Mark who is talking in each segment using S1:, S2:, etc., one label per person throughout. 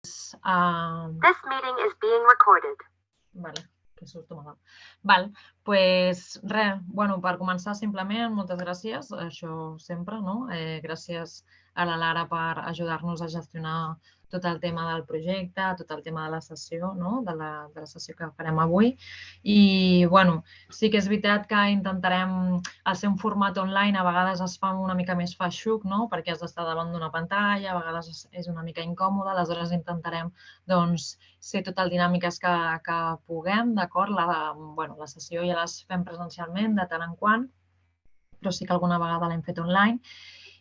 S1: This meeting is being recorded.
S2: Vale, que susto m'ha dat. Val, doncs res, bueno, per començar simplement, moltes gràcies, això sempre, no? Gràcies a la Lara per ajudar-nos a gestionar tot el tema del projecte, tot el tema de la sessió, no? De la sessió que farem avui. I, bueno, sí que és veritat que intentarem, al ser un format online, a vegades es fa una mica més feixuc, no? Perquè has d'estar davant d'una pantalla, a vegades és una mica incòmode, aleshores intentarem, doncs, ser total dinàmiques que puguem, d'acord? La sessió ja les fem presencialment de tant en quant, però sí que alguna vegada l'hem fet online.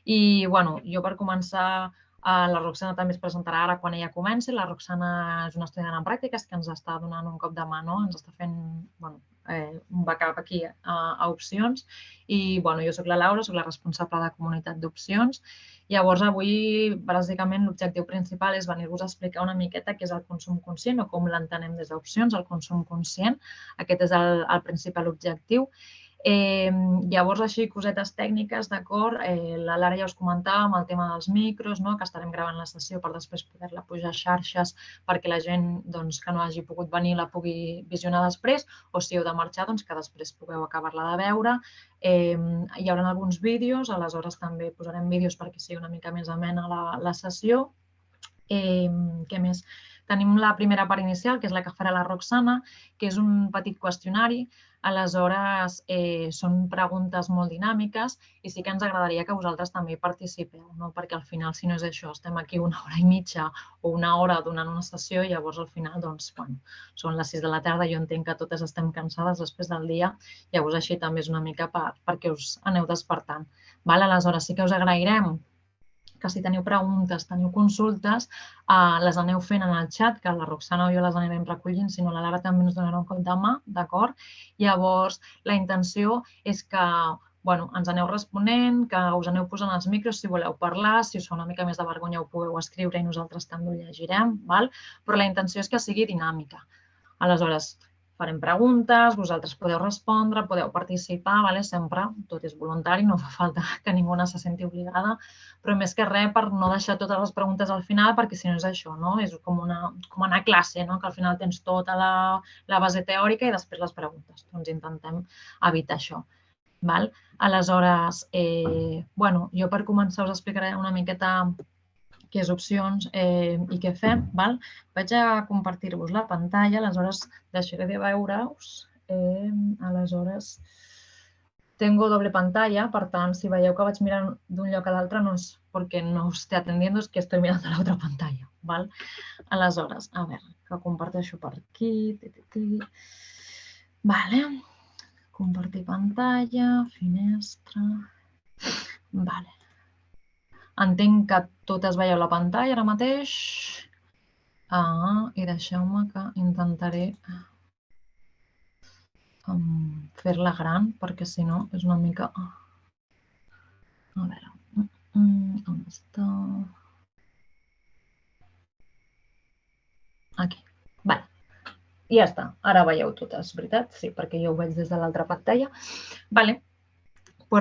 S2: I, bueno, jo per començar, la Roxana també es presentarà ara quan ella comenci. La Roxana és una estudiant en pràctiques que ens està donant un cop de mà, no? Ens està fent un backup aquí a Opcions. I, bueno, jo soc la Laura, soc la responsable de comunitat d'Opcions. Llavors, avui, bàsicament, l'objectiu principal és venir-vos a explicar una miqueta què és el consum conscient o com l'entenem des d'Opcions, el consum conscient. Aquest és el principal objectiu. Llavors, així, cosetes tècniques, d'acord? La Lara ja us comentava amb el tema dels micros, no? Que estarem gravant la sessió per després poder-la pujar a xarxes perquè la gent que no hagi pogut venir la pugui visionar després, o si heu de marxar, que després pugueu acabar-la de veure. Hi haurà alguns vídeos, aleshores també posarem vídeos perquè sigui una mica més amena la sessió. Què més? Tenim la primera part inicial, que és la que farà la Roxana, que és un petit qüestionari. Aleshores, són preguntes molt dinàmiques i sí que ens agradaria que vosaltres també hi participeu, no? Perquè al final, si no és això, estem aquí una hora i mitja o una hora donant una sessió i llavors al final, són les 6 de la tarda, jo entenc que totes estem cansades després del dia, llavors així també és una mica perquè us aneu despertant. Aleshores, sí que us agrairem que si teniu preguntes, teniu consultes, les aneu fent en el xat, que la Roxana o jo les anirem recollint, si no la Lara també ens donarà un cop de mà, d'acord? Llavors, la intenció és que ens aneu responent, que us aneu posant els micros si voleu parlar, si us fa una mica més de vergonya ho pugueu escriure i nosaltres també ho llegirem, però la intenció és que sigui dinàmica. Aleshores, farem preguntes, vosaltres podeu respondre, podeu participar, sempre tot és voluntari, no fa falta que ningú se senti obligada, però més que res per no deixar totes les preguntes al final, perquè si no és això, és com anar a classe, que al final tens tota la base teòrica i després les preguntes. Doncs intentem evitar això. Aleshores, jo per començar us explicaré una miqueta què és Opcions i què fem. Vaig a compartir-vos la pantalla, aleshores deixaré de veure-us. Aleshores, tengo doble pantalla, per tant, si veieu que vaig mirant d'un lloc a l'altre no és perquè no us esté atendiendo, és que estoy mirando la otra pantalla. Aleshores, a veure, que comparteixo per aquí. Compartir pantalla, finestra. Entenc que totes veieu la pantalla ara mateix. I deixeu-me que intentaré fer-la gran, perquè si no és una mica... A veure, on està? Aquí. Ja està, ara veieu totes, veritat? Sí, perquè jo ho veig des de l'altra pantalla. Doncs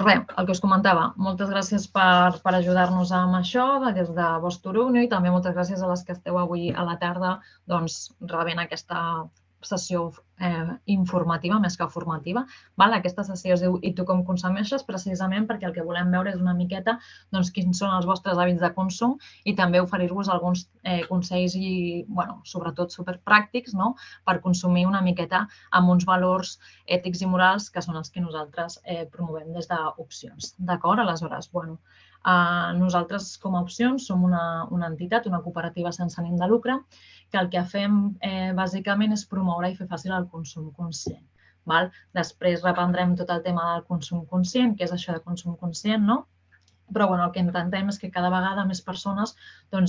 S2: res, el que us comentava, moltes gràcies per ajudar-nos amb això des de Vosturunio i també moltes gràcies a les que esteu avui a la tarda rebent aquesta sessió informativa més que formativa. Aquesta sessió es diu I tu com consumeixes? Precisament perquè el que volem veure és una miqueta quins són els vostres hàbits de consum i també oferir-vos alguns consells i, sobretot, superpràctics per consumir una miqueta amb uns valors ètics i morals que són els que nosaltres promovem des d'Opcions. D'acord? Aleshores, nosaltres com a Opcions som una entitat, una cooperativa sense ànim de lucre, que el que fem bàsicament és promoure i fer fàcil el consum conscient. Després reprendrem tot el tema del consum conscient, què és això de consum conscient, no? Però el que intentem és que cada vegada més persones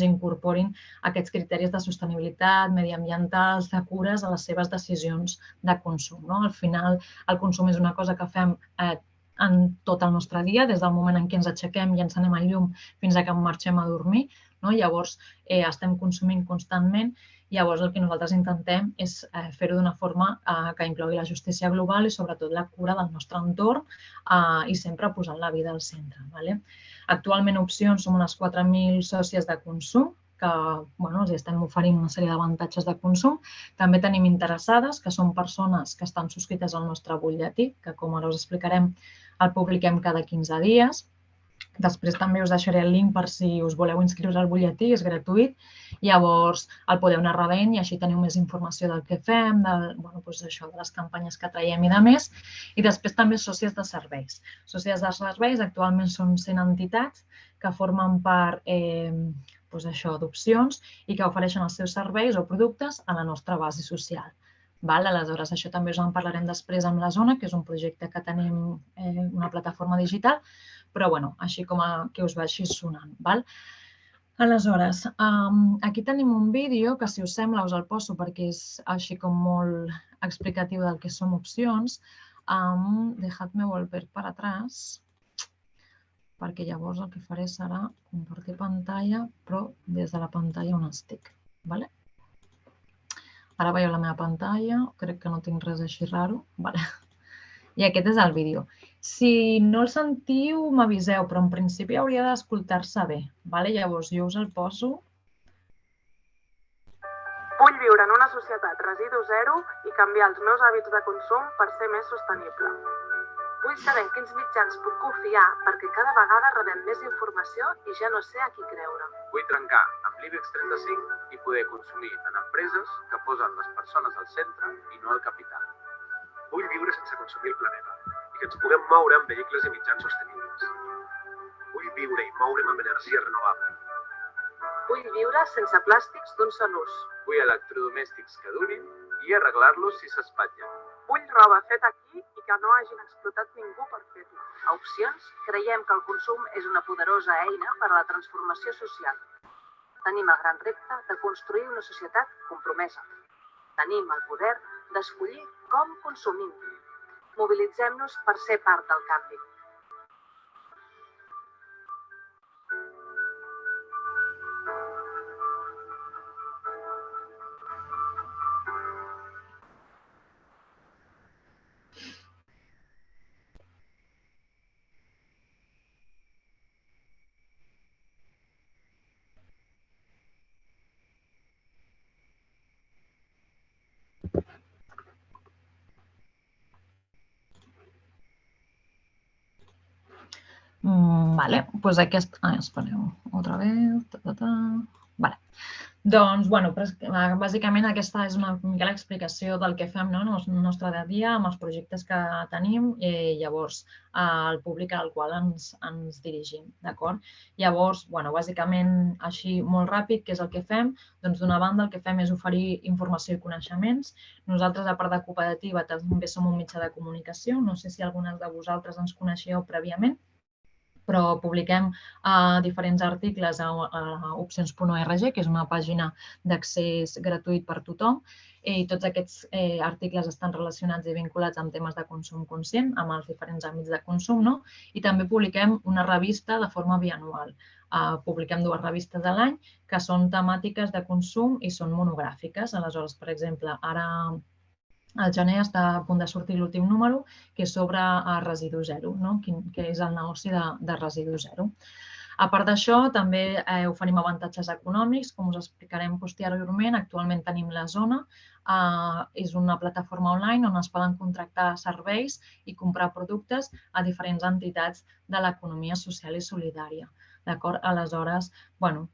S2: incorporin aquests criteris de sostenibilitat, mediambientals, de cures a les seves decisions de consum. Al final, el consum és una cosa que fem en tot el nostre dia, des del moment en què ens aixequem i ens anem al llum fins que marxem a dormir. Llavors, estem consumint constantment. Llavors, el que nosaltres intentem és fer-ho d'una forma que inclogui la justícia global i, sobretot, la cura del nostre entorn i sempre posant la vida al centre. Actualment, Opcions som unes 4.000 sòcies de consum. que els estem oferint una sèrie d'avantatges de consum. També tenim interessades, que són persones que estan subscrites al nostre butlletí, que com ara us explicarem el publiquem cada 15 dies. Després també us deixaré el link per si us voleu inscriure al butlletí, és gratuït. Llavors el podeu anar rebent i així teniu més informació del que fem, de les campanyes que traiem i de més. I després també sòcies de serveis. Sòcies de serveis actualment són 100 entitats que formen part d'opcions i que ofereixen els seus serveis o productes a la nostra base social. Aleshores, això també us en parlarem després amb la Zona, que és un projecte que tenim, una plataforma digital, però així com que us vagi sonant. Aleshores, aquí tenim un vídeo que, si us sembla, us el poso perquè és així com molt explicatiu del que són opcions. Dejadme volver para atrás, perquè llavors el que faré serà compartir pantalla, però des de la pantalla on estic. Ara veieu la meva pantalla, crec que no tinc res així raro. I aquest és el vídeo. Si no el sentiu, m'aviseu, però en principi hauria d'escoltar-se bé. Llavors jo us el poso.
S3: Vull viure en una societat residu zero i canviar els meus hàbits de consum per ser més sostenible. Vull saber en quins mitjans puc confiar perquè cada vegada rebem més informació i ja no sé a qui creure.
S4: Vull trencar amb l'IBEX 35 i poder consumir en empreses que posen les persones al centre i no el capital.
S5: Vull viure sense consumir el planeta i que ens puguem moure amb vehicles i mitjans sostenibles. Vull viure i moure'm amb energia renovable.
S3: Vull viure sense plàstics d'un sol ús.
S4: Vull electrodomèstics que durin i arreglar-los si s'espatllen.
S3: Vull roba feta aquí i que no hagin explotat ningú per fer-ho. A Opcions creiem que el consum és una poderosa eina per a la transformació social. Tenim el gran repte de construir una societat compromesa. Tenim el poder d'escollir com consumim. Mobilitzem-nos per ser part del canvi.
S2: Doncs aquest... Espereu, otra vez. Doncs, bàsicament aquesta és una mica l'explicació del que fem en el nostre dia a dia amb els projectes que tenim i llavors el públic al qual ens dirigim, d'acord? Llavors, bàsicament, així molt ràpid, què és el que fem? Doncs, d'una banda, el que fem és oferir informació i coneixements. Nosaltres, a part de cooperativa, també som un mitjà de comunicació. No sé si algunes de vosaltres ens coneixeu prèviament, però publiquem diferents articles a opcions.org, que és una pàgina d'accés gratuït per tothom, i tots aquests articles estan relacionats i vinculats amb temes de consum conscient, amb els diferents àmbits de consum, i també publiquem una revista de forma bianual. Publiquem 2 revistes a l'any que són temàtiques de consum i són monogràfiques. Aleshores, per exemple, ara al gener està a punt de sortir l'últim número, que és sobre residu zero, que és el negoci de residu zero. A part d'això, també oferim avantatges econòmics, com us explicarem posteriorment. Actualment tenim la Zona, és una plataforma online on es poden contractar serveis i comprar productes a diferents entitats de l'economia social i solidària. D'acord? Aleshores,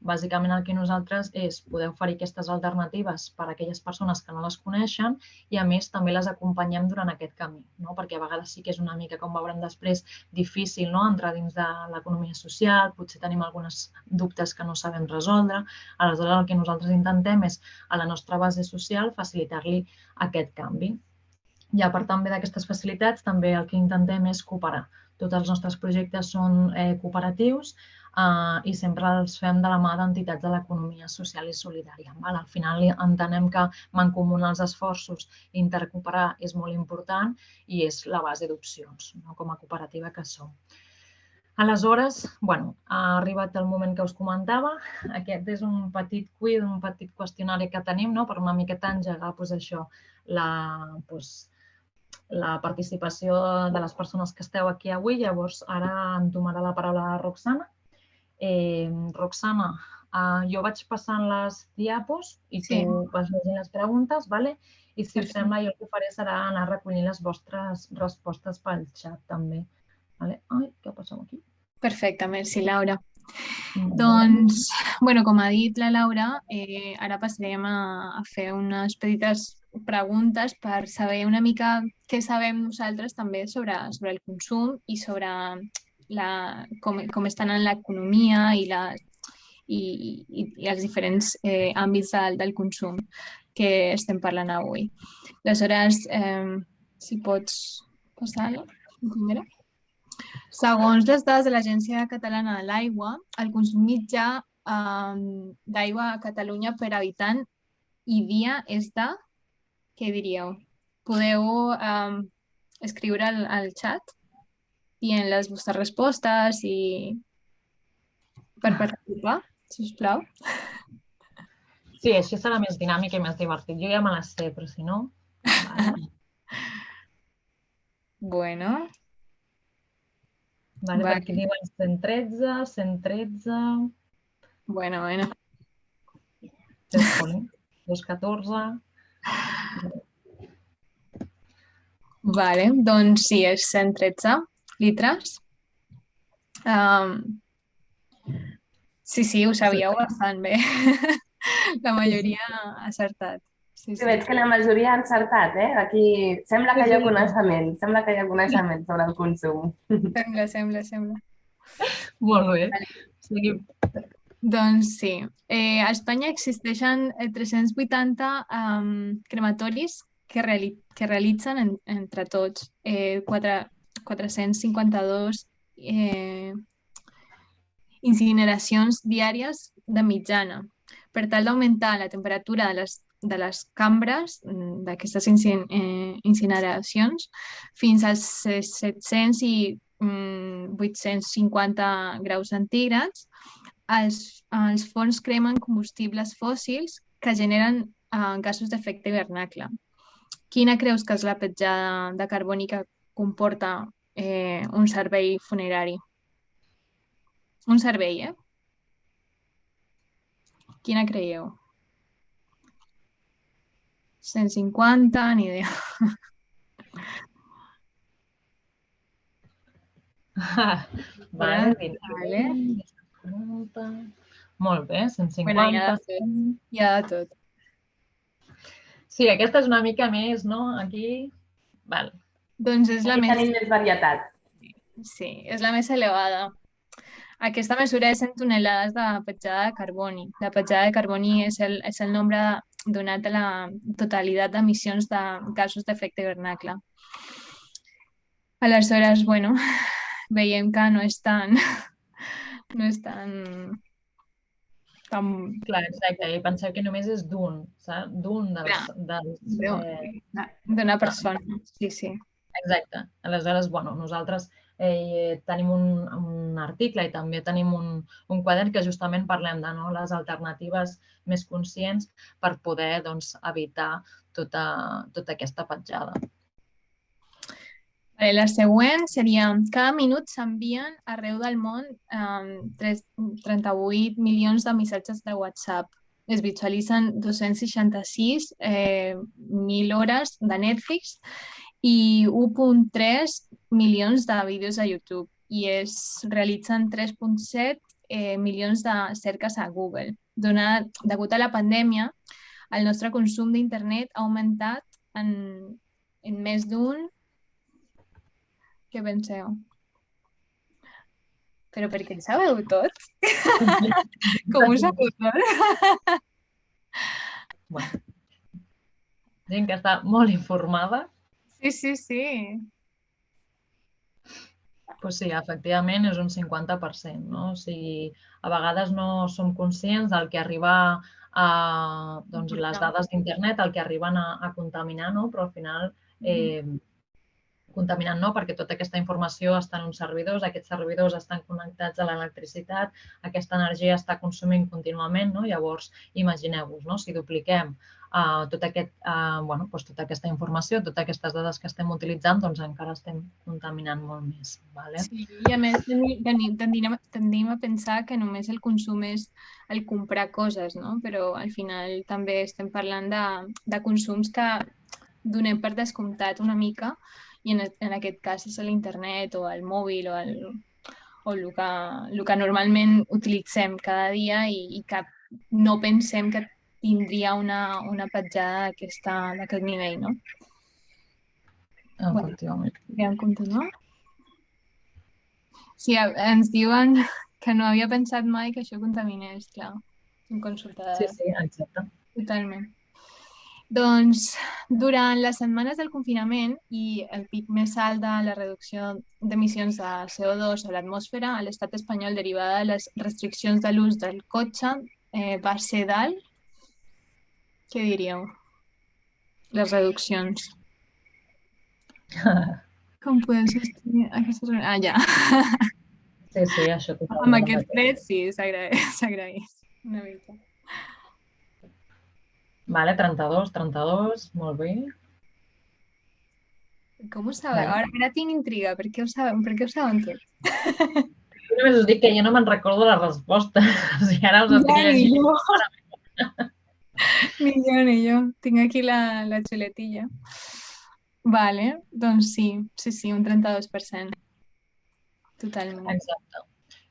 S2: bàsicament el que nosaltres és poder oferir aquestes alternatives per a aquelles persones que no les coneixen i, a més, també les acompanyem durant aquest camí, perquè a vegades sí que és una mica, com veurem després, difícil entrar dins de l'economia social, potser tenim alguns dubtes que no sabem resoldre. Aleshores, el que nosaltres intentem és, a la nostra base social, facilitar-li aquest canvi. I a part també d'aquestes facilitats, també el que intentem és cooperar. Tots els nostres projectes són cooperatius i sempre els fem de la mà d'entitats de l'economia social i solidària. Al final entenem que mancomunar els esforços i intercooperar és molt important i és la base d'Opcions, com a cooperativa que som. Aleshores, ha arribat el moment que us comentava. Aquest és un petit quiz, un petit qüestionari que tenim per una miqueta engegar la participació de les persones que esteu aquí avui. Llavors, ara entomarà la paraula a Roxana. Roxana, Jo vaig passant les diapos i
S6: Sí.
S2: tu vas llegint les preguntes, vale? I si us
S6: Perfecte.
S2: sembla, jo el que faré serà anar recollint les vostres respostes pel xat també. Vale? Ai, què ha passat aquí?
S6: Perfecte, merci, Laura.
S2: Vale.
S6: Doncs, bueno, com ha dit la Laura, ara passarem a fer unes petites preguntes per saber una mica què sabem nosaltres també sobre el consum i sobre com estan en l'economia i els diferents àmbits del consum que estem parlant avui. Aleshores, si pots passar la primera. Segons les dades de l'Agència Catalana de l'Aigua, el consum mitjà d'aigua a Catalunya per habitant i dia és de... Què diríeu? Podeu escriure al xat dient les vostres respostes i per participar, sisplau.
S2: Sí, així serà més dinàmic i més divertit. Jo ja me les sé, però si no... Vale.
S6: Bueno.
S2: Vale,
S6: Vale.
S2: per aquí diuen 113, 113...
S6: Bueno.
S2: 214...
S6: Vale, doncs sí, és 113 litres. Sí, ho sabíeu bastant bé. La majoria ha acertat. Sí.
S7: Veig que la majoria ha encertat, eh? Aquí sembla que hi ha coneixement, sobre el consum.
S6: Sembla.
S2: Molt bé. Seguim.
S6: Doncs sí. A Espanya existeixen 380 crematoris que realitzen entre tots 452 incineracions diàries de mitjana. Per tal d'augmentar la temperatura de les cambres d'aquestes incineracions fins als 700 i 850 graus centígrads, els forns cremen combustibles fòssils que generen gasos d'efecte hivernacle. Quina creus que és la petjada de carboni que comporta un servei funerari? Un servei, eh? Quina creieu? 150, ni idea.
S2: Vale. Molt bé, 150.
S6: Bueno, hi ha de tot.
S2: Sí, aquesta és una mica més, no? Aquí... Val.
S6: Doncs és la
S7: Aquí
S6: més...
S7: tenim més varietat.
S6: Sí, és la més elevada. Aquesta mesura és en tonelades de petjada de carboni. La petjada de carboni és el nombre donat a la totalitat d'emissions de gasos d'efecte hivernacle. Aleshores, bueno, veiem que no és tan...
S2: Clar, exacte. I penseu que només és d'un, saps? D'un
S6: d'una persona. Sí.
S2: Exacte. Aleshores, bueno, nosaltres tenim un article i també tenim un quadern que justament parlem de les alternatives més conscients per poder evitar tota aquesta petjada.
S6: La següent seria: cada minut s'envien arreu del món 38 milions de missatges de WhatsApp. Es visualitzen 266.000 hores de Netflix i 1,3 milions de vídeos a YouTube i es realitzen 3,7 milions de cerques a Google. Degut a la pandèmia, el nostre consum d'internet ha augmentat en més d'un... Què penseu? Però per què ho sabeu tot? Com ho sabeu tot?
S2: Bueno, gent que està molt informada.
S6: Sí.
S2: Pues sí, efectivament és un 50%, no? O sigui, a vegades no som conscients del que arriba a les dades d'internet, el que arriben a contaminar, no? Però al final contaminant, no? Perquè tota aquesta informació està en uns servidors, aquests servidors estan connectats a l'electricitat, aquesta energia està consumint contínuament, no? Llavors, imagineu-vos, no? Si dupliquem tota aquesta informació, totes aquestes dades que estem utilitzant, doncs encara estem contaminant molt més.
S6: Sí, i a més tendim a pensar que només el consum és el comprar coses, no? Però al final també estem parlant de consums que donem per descomptat una mica i en aquest cas és l'internet o el mòbil o el que normalment utilitzem cada dia i que no pensem que tindria una petjada d'aquest nivell, no?
S2: Efectivament.
S6: Podríem continuar? Sí, ens diuen que no havia pensat mai que això contaminés, clar. Un consulta de...
S2: Sí, exacte.
S6: Totalment. Doncs, durant les setmanes del confinament i el pic més alt de la reducció d'emissions de CO2 a l'atmosfera, a l'estat espanyol derivada de les restriccions de l'ús del cotxe va ser dalt. Què diríeu? Les reduccions. Com podem sostenir aquestes... Ah, ja.
S2: Sí, això totalment.
S6: Amb aquest fred, sí, s'agraeix una mica.
S2: Vale, 32, molt bé.
S6: Com ho sabeu? Ara tinc intriga, per què ho saben tots?
S2: Jo només us dic que jo no me'n recordo la resposta. O sigui, ara us estic llegint.
S6: Ni jo. Tinc aquí la xuletilla. Vale, doncs sí, un 32%. Totalment.
S2: Exacte.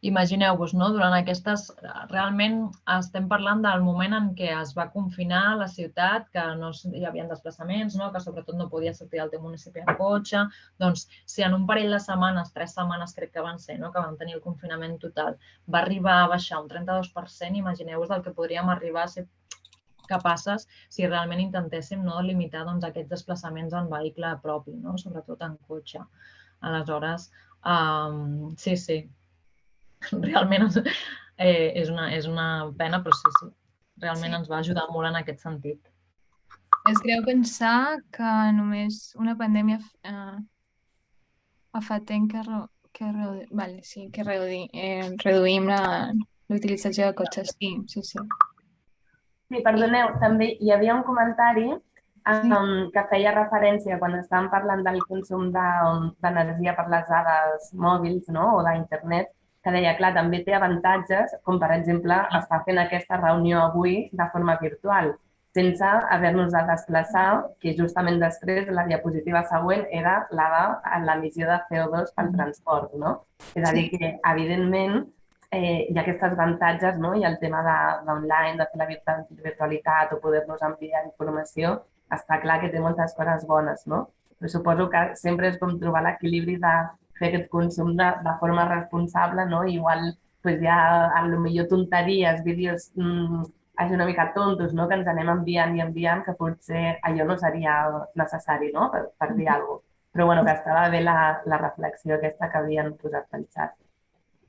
S2: Imagineu-vos, no? Durant aquestes... Realment estem parlant del moment en què es va confinar la ciutat, que no hi havia desplaçaments, no? Que sobretot no podia sortir del teu municipi en cotxe. Doncs, si en un parell de setmanes, 3 setmanes crec que van ser, no? Que van tenir el confinament total, va arribar a baixar un 32%, imagineu-vos del que podríem arribar a ser capaces si realment intentéssim limitar aquests desplaçaments en vehicle propi, no? Sobretot en cotxe. Aleshores, sí. Realment és una pena, però sí. Realment ens va ajudar molt en aquest sentit.
S6: És greu pensar que només una pandèmia fa temps que reduïm l'utilització de cotxes. Sí.
S7: Sí, perdoneu, també hi havia un comentari que feia referència quan estàvem parlant del consum d'energia per les dades mòbils, no? O d'internet, que deia, clar, també té avantatges, com per exemple estar fent aquesta reunió avui de forma virtual, sense haver-nos de desplaçar, que justament després la diapositiva següent era la de l'emissió de CO2 pel transport, no? És a dir, que evidentment hi ha aquests avantatges, no? I el tema d'online, de fer la virtualitat o poder-nos enviar informació, està clar que té moltes coses bones, no? Però suposo que sempre és com trobar l'equilibri de fer aquest consum de forma responsable, no? Igual hi ha potser tonteries, vídeos així una mica tontos, no? Que ens anem enviant, que potser allò no seria necessari, no? Per dir alguna cosa. Però bueno, que estava bé la reflexió aquesta que havien posat pel xat.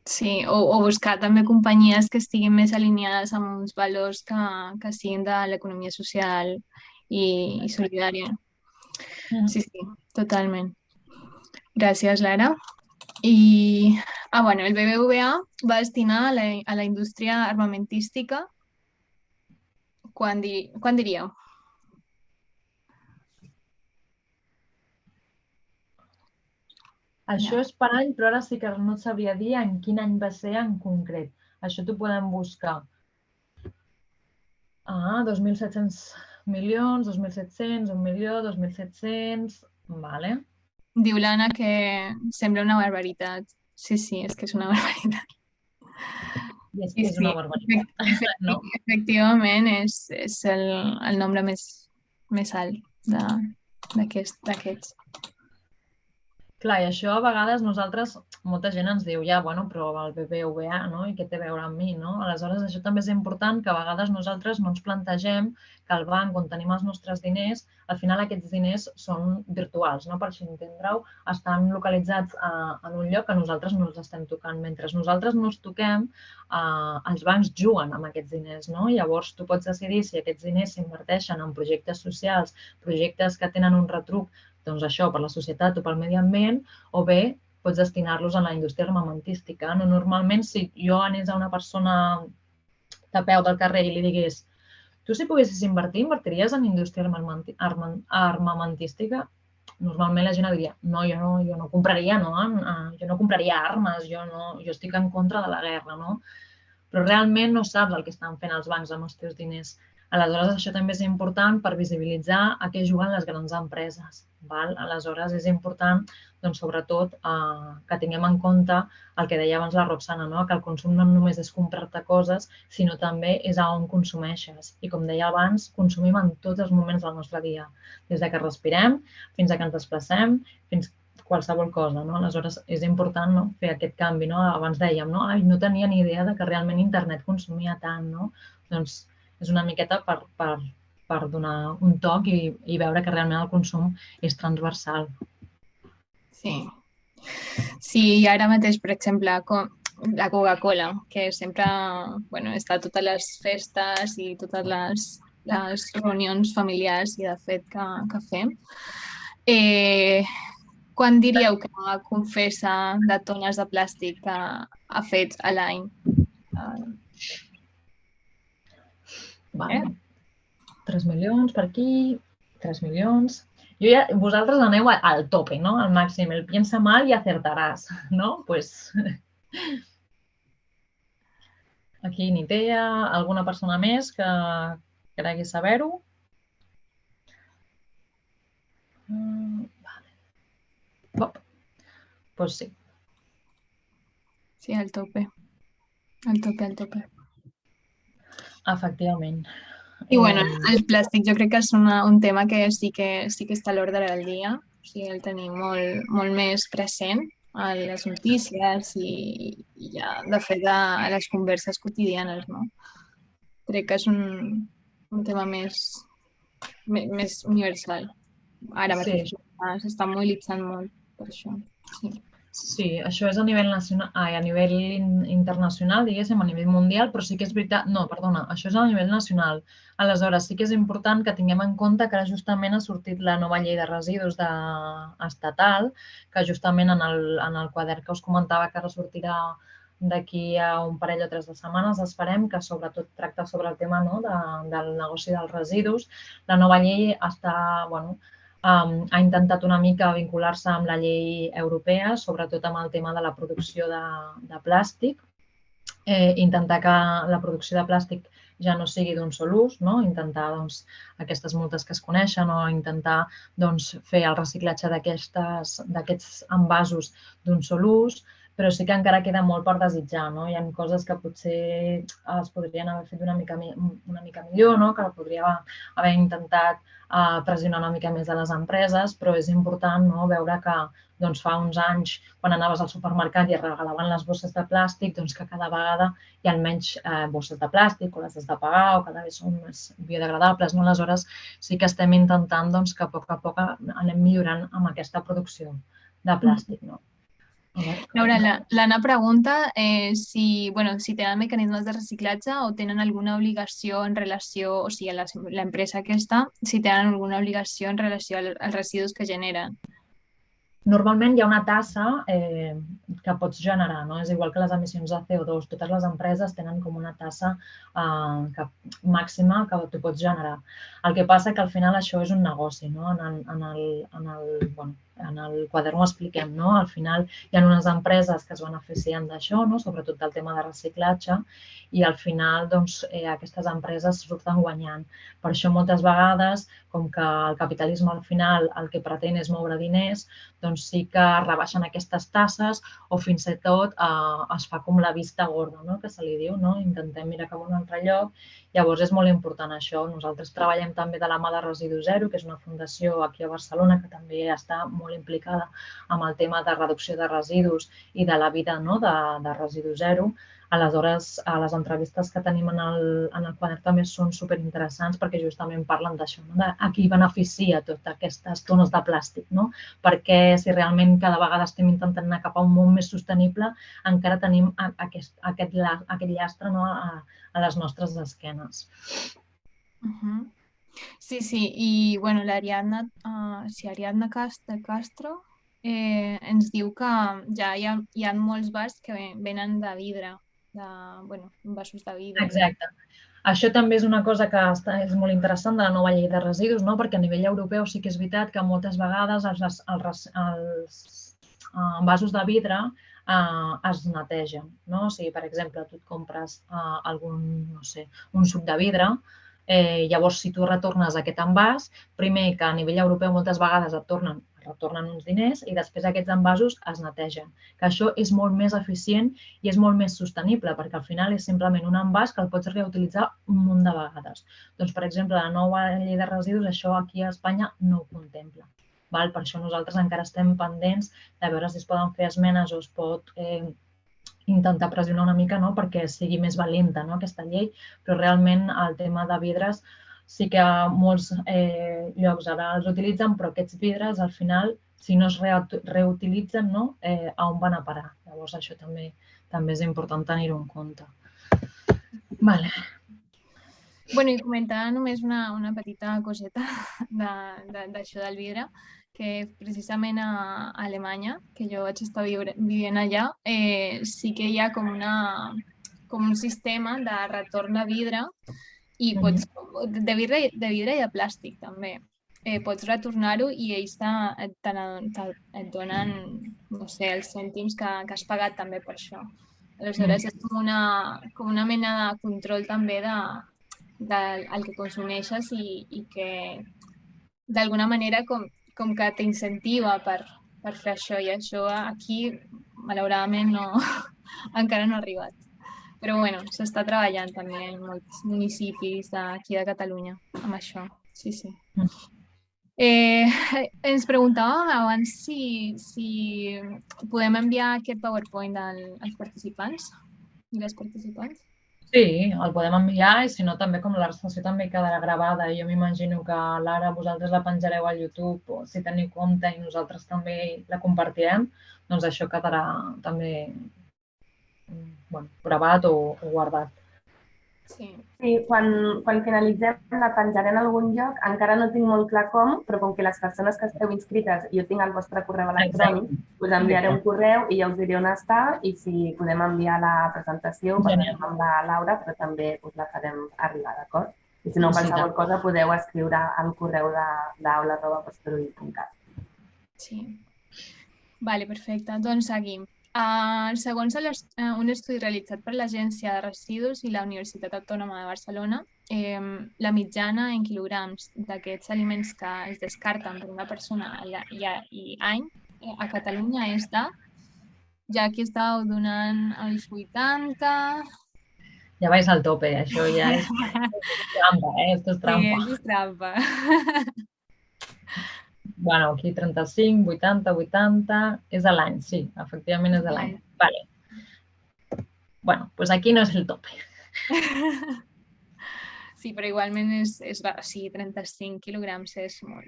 S6: Sí, o buscar també companyies que estiguin més alineades amb uns valors que siguin de l'economia social i solidària. Sí, totalment. Gràcies, Lara. I, el BBVA va destinar a la indústria armamentística. Quan diríeu?
S2: Això és per any, però ara sí que no sabria dir en quin any va ser en concret. Això t'ho podem buscar. 2.700 milions, 2.700, 1 milió, 2.700... Vale.
S6: Diu l'Anna que sembla una barbaritat. Sí, és que és una barbaritat.
S2: I és que és una barbaritat, no?
S6: Efectivament, és el nombre més alt d'aquests.
S2: Clar, i això a vegades molta gent ens diu, però el BBVA, no? I què té a veure amb mi, no? Aleshores, això també és important, que a vegades nosaltres no ens plantegem que al banc on tenim els nostres diners, al final aquests diners són virtuals, no? Per així entendre-ho, estan localitzats en un lloc que nosaltres no els estem tocant. Mentre nosaltres no els toquem, els bancs juguen amb aquests diners, no? Llavors, tu pots decidir si aquests diners s'inverteixen en projectes socials, projectes que tenen un retruc doncs això, per la societat o pel medi ambient, o bé pots destinar-los a la indústria armamentística. No? Normalment, si jo anés a una persona de peu del carrer i li digués tu si poguessis invertir, invertiries en indústria armamentística? Normalment la gent diria, no, jo no compraria, no? Jo no compraria armes, jo estic en contra de la guerra, no? Però realment no saps el que estan fent els bancs amb els teus diners. Aleshores, això també és important per visibilitzar a què juguen les grans empreses. Val? Aleshores, és important, doncs, sobretot, que tinguem en compte el que deia abans la Roxana, no? Que el consum no només és comprar-te coses, sinó també és a on consumeixes. I com deia abans, consumim en tots els moments del nostre dia, des que respirem fins que ens desplacem, fins qualsevol cosa. No? Aleshores, és important, no? Fer aquest canvi. No? Abans dèiem, no? Ai, no tenia ni idea de que realment internet consumia tant. No? Doncs és una miqueta per donar un toc i veure que realment el consum és transversal.
S6: Sí. Sí, i ara mateix, per exemple, la Coca-Cola, que sempre està a totes les festes i totes les reunions familiars i de fet que fem. Quan diríeu que confessa de tones de plàstic que ha fet a l'any?
S2: Vale. 3 milions per aquí, 3 milions... Vosaltres aneu al tope, no? Al màxim. El piensa mal i acertaràs, no? Pues... Aquí ni idea, alguna persona més que cregui saber-ho? Vale. Pues sí.
S6: Sí, al tope. Al tope.
S2: Efectivament.
S6: I el plàstic jo crec que és un tema que sí que està a l'ordre del dia, o sigui, el tenim molt més present a les notícies i ja, de fet, a les converses quotidianes, no? Crec que és un tema més universal. Ara mateix s'està mobilitzant molt per això.
S2: Sí, això és a nivell nacional, a nivell internacional, diguéssim, a nivell mundial, però sí que és veritat... No, perdona, això és a nivell nacional. Aleshores, sí que és important que tinguem en compte que ara justament ha sortit la nova llei de residus estatal, que justament en el quadern que us comentava que ressortirà d'aquí a un parell o 3 de setmanes, esperem que sobretot tracta sobre el tema del negoci dels residus. La nova llei ha intentat una mica vincular-se amb la llei europea, sobretot amb el tema de la producció de plàstic, intentar que la producció de plàstic ja no sigui d'un sol ús, no? Intentar aquestes multes que es coneixen o intentar fer el reciclatge d'aquests envasos d'un sol ús, però sí que encara queda molt per desitjar. No? Hi ha coses que potser es podrien haver fet una mica millor, no? Que podria haver intentat pressionar una mica més a les empreses, però és important veure que fa uns anys, quan anaves al supermercat i es regalaven les bosses de plàstic, que cada vegada hi ha menys bosses de plàstic o les has de pagar o cada vegada són més biodegradables. Aleshores, sí que estem intentant que a poc anem millorant amb aquesta producció de plàstic.
S6: Laura, l'Anna pregunta si tenen mecanismes de reciclatge o tenen alguna obligació en relació, o sigui, l'empresa aquesta, si tenen alguna obligació en relació als residus que generen.
S2: Normalment hi ha una tassa que pots generar, no? És igual que les emissions de CO2. Totes les empreses tenen com una tassa màxima que tu pots generar. El que passa que al final això és un negoci, no? En el quadern ho expliquem, no? Al final hi ha unes empreses que es beneficien d'això, no? Sobretot del tema de reciclatge, i al final aquestes empreses surten guanyant. Per això moltes vegades, com que el capitalisme al final el que pretén és moure diners, sí que rebaixen aquestes tasses o fins i tot es fa com la vista gorda, que se li diu, intentem mirar cap a un altre lloc. Llavors és molt important això. Nosaltres treballem també de la mà de Residu Zero, que és una fundació aquí a Barcelona que també està molt implicada amb el tema de reducció de residus i de la vida de Residu Zero. Aleshores, les entrevistes que tenim en el quadern també són superinteressants perquè justament parlen d'això, a qui beneficia totes aquestes tones de plàstic, perquè si realment cada vegada estem intentant anar cap a un món més sostenible, encara tenim aquest llastre a les nostres esquenes.
S6: Sí, i l'Ariadna si Ariadna de Castro ens diu que ja hi ha molts bars que venen de vidre, envasos de vidre.
S2: Exacte. Això també és una cosa que és molt interessant de la nova llei de residus, no? Perquè a nivell europeu sí que és veritat que moltes vegades els envasos de vidre es netegen, no? O sigui, per exemple, tu et compres un suc de vidre, llavors si tu retornes aquest envàs, primer que a nivell europeu moltes vegades retornen uns diners i després aquests envasos es netegen. Que això és molt més eficient i és molt més sostenible perquè al final és simplement un envàs que el pots reutilitzar un munt de vegades. Doncs, per exemple, la nova llei de residus això aquí a Espanya no ho contempla. Per això nosaltres encara estem pendents de veure si es poden fer esmenes o es pot intentar pressionar una mica perquè sigui més valenta aquesta llei, però realment el tema de vidres sí que a molts llocs ara els utilitzen, però aquests vidres al final, si no es reutilitzen, a on van a parar? Llavors això també és important tenir-ho en compte. Vale.
S6: Bueno, i comentar només una petita coseta d'això del vidre, que precisament a Alemanya, que jo vaig estar vivint allà, sí que hi ha com un sistema de retorn de vidre i de vidre i de plàstic també. Pots retornar-ho i ells et donen, no sé, els cèntims que has pagat també per això. Aleshores és com una mena de control també del que consumeixes i que d'alguna manera com que t'incentiva per fer això, i això aquí malauradament encara no ha arribat. Però bueno, s'està treballant també en molts municipis d'aquí de Catalunya amb això, sí. Ens preguntàvem abans si podem enviar aquest PowerPoint als participants i les participants.
S2: Sí, el podem enviar i si no també com la sessió també quedarà gravada. Jo m'imagino que l'ara vosaltres la penjareu al YouTube o si teniu compte i nosaltres també la compartirem, doncs això quedarà també gravat o guardat.
S7: Sí, quan finalitzem la penjaré en algun lloc, encara no tinc molt clar com, però com que les persones que esteu inscrites, jo tinc el vostre correu electrònic, us enviaré un correu i ja us diré on està i si podem enviar la presentació amb la Laura, però també us la farem arribar, d'acord? I si no, qualsevol cosa podeu escriure al correu d'aula@posteroi.cat.
S6: Sí. Vale, perfecte. Doncs seguim. Segons un estudi realitzat per l'Agència de Residus i la Universitat Autònoma de Barcelona, la mitjana en quilograms d'aquests aliments que es descarten per una persona i any a Catalunya és de... Ja aquí estàveu donant els 80...
S2: Ja vais al tope, això ja és trampa, Esto és trampa.
S6: Sí, és trampa.
S2: Bueno, aquí 35, 80, és a l'any, sí, efectivament és a l'any. Vale. Bueno, doncs aquí no és el tope.
S6: Sí, però igualment sí, 35 quilograms és molt...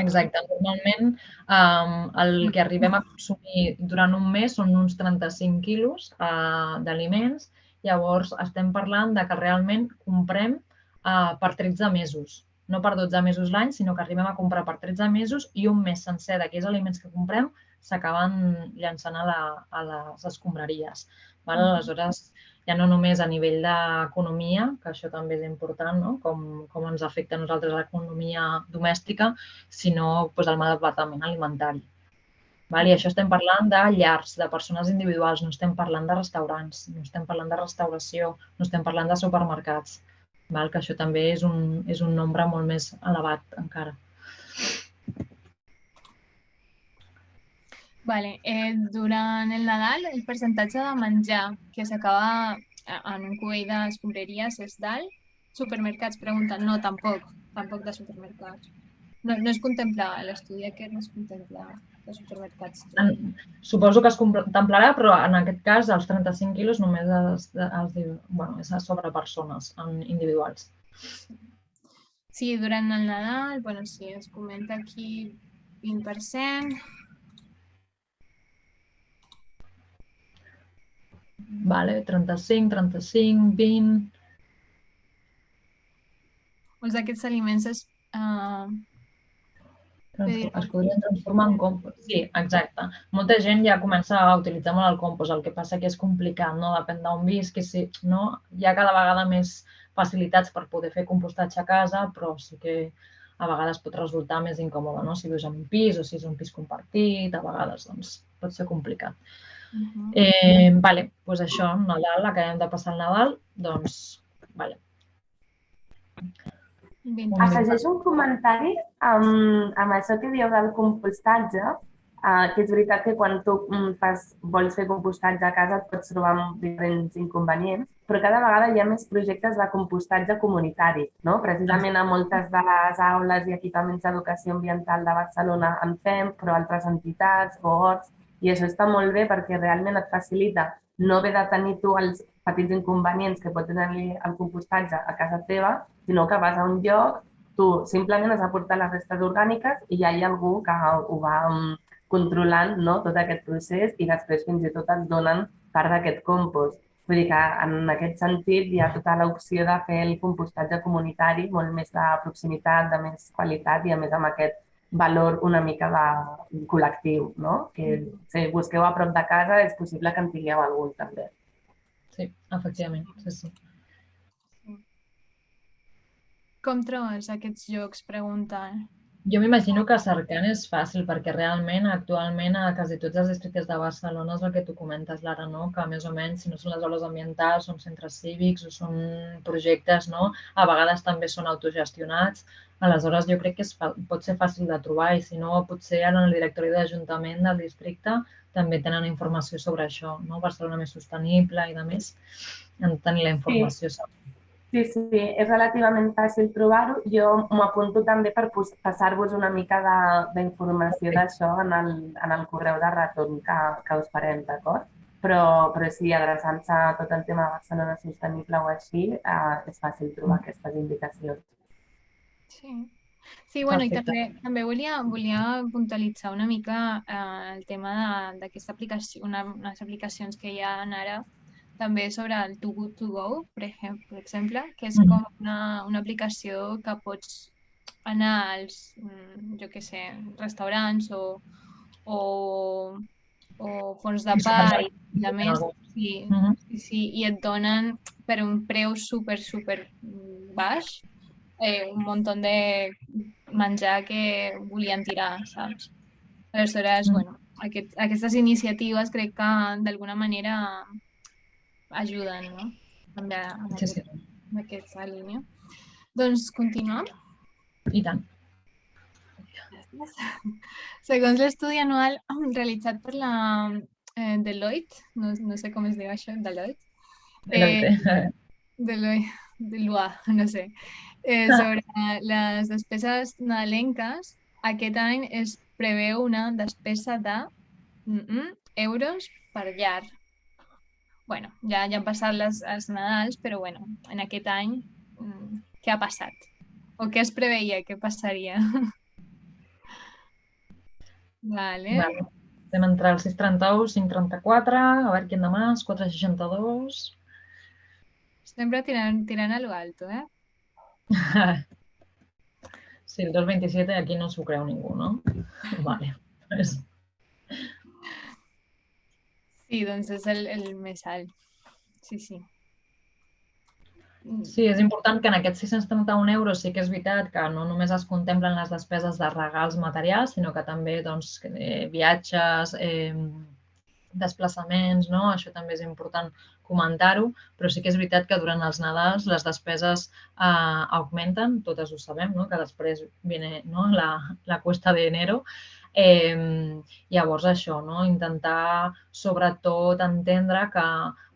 S2: Exacte, normalment el que arribem a consumir durant un mes són uns 35 quilos d'aliments, llavors estem parlant que realment comprem per 13 mesos. No per 12 mesos l'any, sinó que arribem a comprar per 13 mesos i un mes sencer d'aquells aliments que comprem s'acaben llançant a les escombraries. Aleshores, ja no només a nivell d'economia, que això també és important, com ens afecta a nosaltres l'economia domèstica, sinó el malbaratament alimentari. I això estem parlant de llars, de persones individuals, no estem parlant de restaurants, no estem parlant de restauració, no estem parlant de supermercats. Que això també és un nombre molt més elevat encara.
S6: Durant el Nadal, el percentatge de menjar que s'acaba en un cubell d'escombraries és d'alt. Supermercats pregunten, no, tampoc de supermercats. No es contempla, l'estudi aquest no es contempla de supermercats.
S2: Suposo que es contemplarà, però en aquest cas els 35 quilos només és sobre persones individuals.
S6: Sí, durant el Nadal, sí, es comenta aquí 20%.
S2: Vale, 35, 20...
S6: Molts d'aquests aliments es
S2: Es podrien transformar en compost. Sí, exacte. Molta gent ja comença a utilitzar molt el compost, el que passa que és complicat, no? Depèn d'on visqui, no? Hi ha cada vegada més facilitats per poder fer compostatge a casa, però sí que a vegades pot resultar més incòmode, no? Si vius en un pis o si és un pis compartit, a vegades doncs, pot ser complicat. Vale, doncs això, Nadal, acabem de passar el Nadal, doncs, vale.
S7: Afegeix un comentari amb això que dieu del compostatge, que és veritat que quan tu vols fer compostatge a casa et pots trobar amb diferents inconvenients, però cada vegada hi ha més projectes de compostatge comunitari, no? Precisament a moltes de les aules i equipaments d'educació ambiental de Barcelona en fem, però altres entitats o horts, i això està molt bé perquè realment et facilita no haver de tenir tu els petits inconvenients que pot tenir el compostatge a casa teva, sinó que vas a un lloc, tu simplement has de portar les restes orgàniques i ja hi ha algú que ho va controlant, no, tot aquest procés i després fins i tot et donen part d'aquest compost. Vull dir que en aquest sentit hi ha tota l'opció de fer el compostatge comunitari, molt més de proximitat, de més qualitat i a més amb aquest valor una mica de col·lectiu, no? Que si busqueu a prop de casa és possible que en tingueu algun també.
S2: Sí, efectivament, sí.
S6: Com trobes aquests llocs? Pregunten.
S2: Jo m'imagino que cercant és fàcil perquè realment actualment a quasi tots els districtes de Barcelona és el que tu comentes, Lara, no? Que més o menys, si no són les aules ambientals, són centres cívics o són projectes, no? A vegades també són autogestionats. Aleshores, jo crec que pot ser fàcil de trobar i si no, potser en el directori d'Ajuntament del districte també tenen informació sobre això, no? Barcelona més sostenible i de més, en tenir la informació sobre.
S7: Sí, és relativament fàcil trobar-ho. Jo m'ho apunto també per passar-vos una mica d'informació d'això en el correu de retorn que us farem, d'acord? Però sí, adreçant-se a tot el tema de Barcelona sostenible o així, és fàcil trobar aquestes indicacions.
S6: Sí, bueno, i també volia puntualitzar una mica el tema d'aquesta aplicació, unes aplicacions que hi ha ara, també sobre el Too Good To Go, per exemple, que és com una aplicació que pots anar als, jo què sé, restaurants o fons de pa i a més, i et donen per un preu super baix un munt de menjar que volien tirar, saps? Aleshores, bueno, aquestes iniciatives crec que d'alguna manera ajuden, no? També en aquesta línia. Doncs continuem?
S2: I tant.
S6: Segons l'estudi anual realitzat per la Deloitte, no sé com es diu això, Deloitte, no sé, sobre les despeses nadalenques, aquest any es preveu una despesa de euros per llar. Bueno, ja han passat els Nadals, però bueno, en aquest any, què ha passat? O què es preveia que passaria? Vale.
S2: Estem entre el 6,31, 5,34, a veure quién da más, 4,62.
S6: Sempre tirant a lo alto, eh?
S2: Sí, el 2,27 aquí no s'ho creu ningú, no? Vale.
S6: Sí, doncs és el més alt. Sí.
S2: Sí, és important que en aquests 631 euros sí que és veritat que no només es contemplen les despeses de regals materials, sinó que també viatges, desplaçaments, no? Això també és important comentar-ho, però sí que és veritat que durant els Nadals les despeses augmenten, totes ho sabem, no? Que després viene la cuesta de enero. Llavors això, no? Intentar sobretot entendre que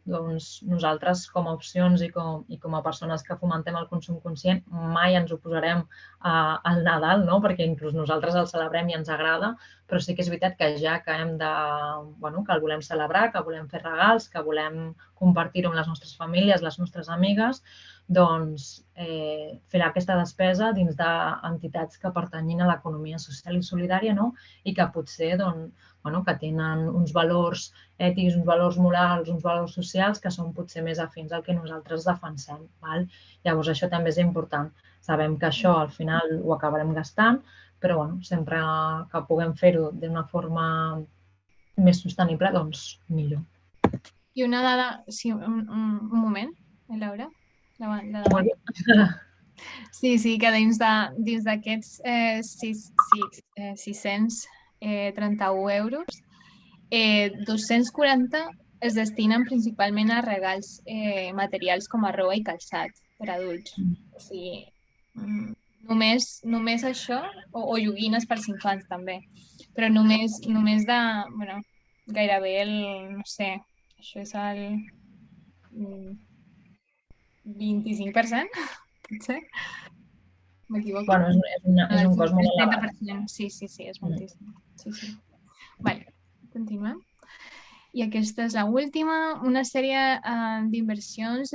S2: nosaltres com a opcions i com a persones que fomentem el consum conscient mai ens oposarem al Nadal, no? Perquè inclús nosaltres el celebrem i ens agrada, però sí que és veritat que ja que que el volem celebrar, que volem fer regals, que volem compartir-ho amb les nostres famílies, les nostres amigues, doncs, fer aquesta despesa dins d'entitats que pertanyin a l'economia social i solidària, no? I que potser que tenen uns valors ètics, uns valors morals, uns valors socials que són potser més afins al que nosaltres defensem. Llavors, això també és important. Sabem que això al final ho acabarem gastant, però sempre que puguem fer-ho d'una forma més sostenible, doncs millor.
S6: I una dada, sí, un moment, Laura.
S2: Molt bé.
S6: Sí, que dins d'aquests 631 euros, 240 es destinen principalment a regals materials com a roba i calçat per adults. O sigui, només això, o joguines pels infants també, però només de, gairebé no sé, això és el 25%, potser? M'equivoco?
S2: Bueno, és un cost molt elevat.
S6: 30%, sí, és moltíssim. Sí. Vale, continuem. I aquesta és l'última. Una sèrie d'inversors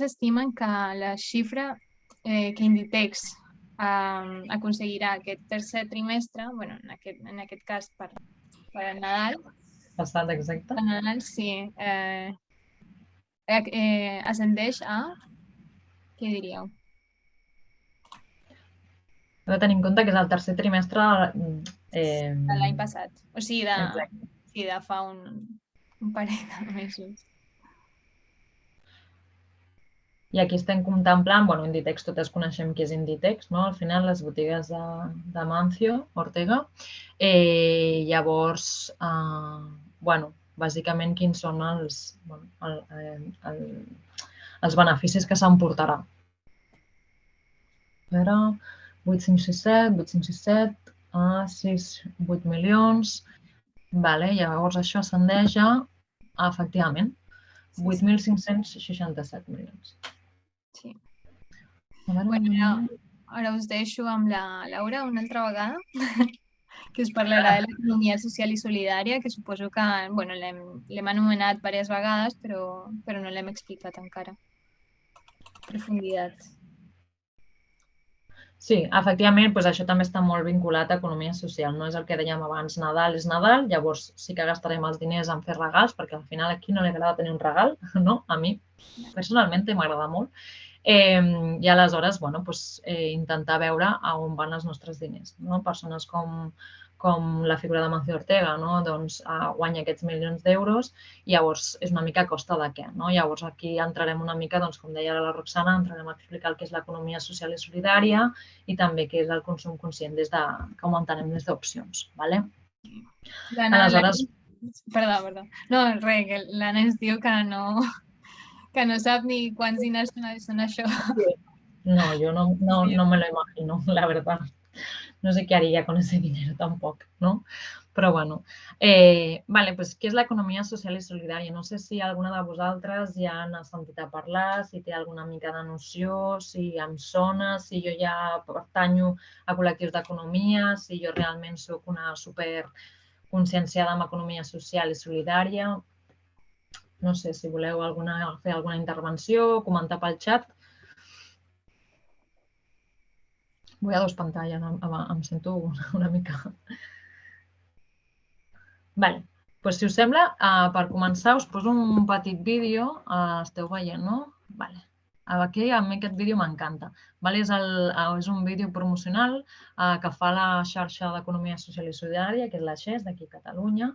S6: estimen que la xifra que Inditex aconseguirà aquest tercer trimestre, en aquest cas per Nadal.
S2: Passat, exacte.
S6: Per Nadal, sí. Ascendeix a... Què diríeu?
S2: Hem de tenir en compte que és el tercer trimestre
S6: de l'any passat. O sigui, de fa un parell de mesos.
S2: I aquí estem contemplant, Inditex, totes coneixem què és Inditex, no? Al final, les botigues de Mancio, Ortega. Llavors, bàsicament, quins són els beneficis que s'emportarà. A veure, 8,567, 8 milions. Llavors, això ascendeix a, efectivament, 8.567 milions.
S6: Sí. Ara us deixo amb la Laura una altra vegada, que us parlarà de l'economia social i solidària, que suposo que l'hem anomenat diverses vegades, però no l'hem explicat encara. Profunditat.
S2: Sí, efectivament, això també està molt vinculat a economia social. No és el que dèiem abans, Nadal és Nadal, llavors sí que gastarem els diners en fer regals, perquè al final aquí no li agrada tenir un regal, no? A mi, personalment, m'agrada molt. I aleshores, intentar veure a on van els nostres diners. Persones com la figura de Mancio Ortega, doncs guanya aquests milions d'euros i llavors és una mica a costa de què. Llavors aquí entrarem una mica, com deia la Roxana, entrarem a explicar el que és l'economia social i solidària i també què és el consum conscient com ho entenem des d'opcions. Aleshores...
S6: Perdó. No, res, que l'Anna ens diu que no sap ni quants diners són això.
S2: No, yo no me lo imagino, la verdad. No sé qué haría con ese dinero tampoc, no? Però què és l'economia social i solidària? No sé si alguna de vosaltres ja n'ha sentit a parlar, si té alguna mica de noció, si em sona, si jo ja pertanyo a col·lectius d'economia, si jo realment soc una superconscienciada amb economia social i solidària. No sé si voleu fer alguna intervenció, comentar pel xat. Voy a dos pantalles, em sento una mica... Doncs si us sembla, per començar us poso un petit vídeo, esteu veient, no? Aquí a mi aquest vídeo m'encanta. És un vídeo promocional que fa la xarxa d'Economia Social i Solidària, que és la XES d'aquí a Catalunya.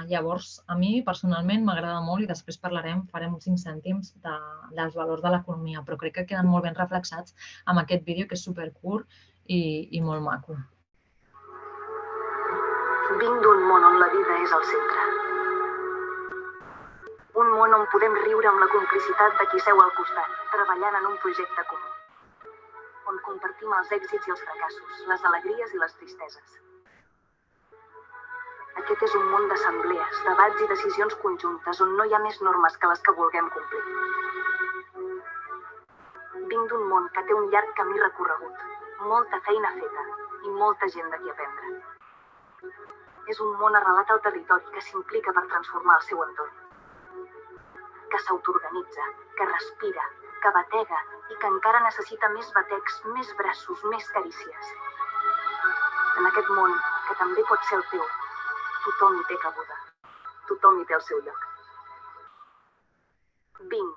S2: Llavors, a mi personalment m'agrada molt i després farem 5 cèntims dels valors de l'economia, però crec que queden molt ben reflexats amb aquest vídeo que és supercurt i molt maco.
S1: Vinc d'un món on la vida és al centre. Un món on podem riure amb la complicitat de qui seu al costat, treballant en un projecte comú. On compartim els èxits i els fracassos, les alegries i les tristeses. Aquest és un món d'assemblees, debats i decisions conjuntes on no hi ha més normes que les que vulguem complir. Vinc d'un món que té un llarg camí recorregut, molta feina feta i molta gent de qui aprendre. És un món arrelat al territori que s'implica per transformar el seu entorn, que s'autoorganitza s'organitza, que respira, que batega i que encara necessita més batecs, més braços, més carícies. En aquest món, que també pot ser el teu, tothom hi té cabuda. Tothom hi té el seu lloc. Vinc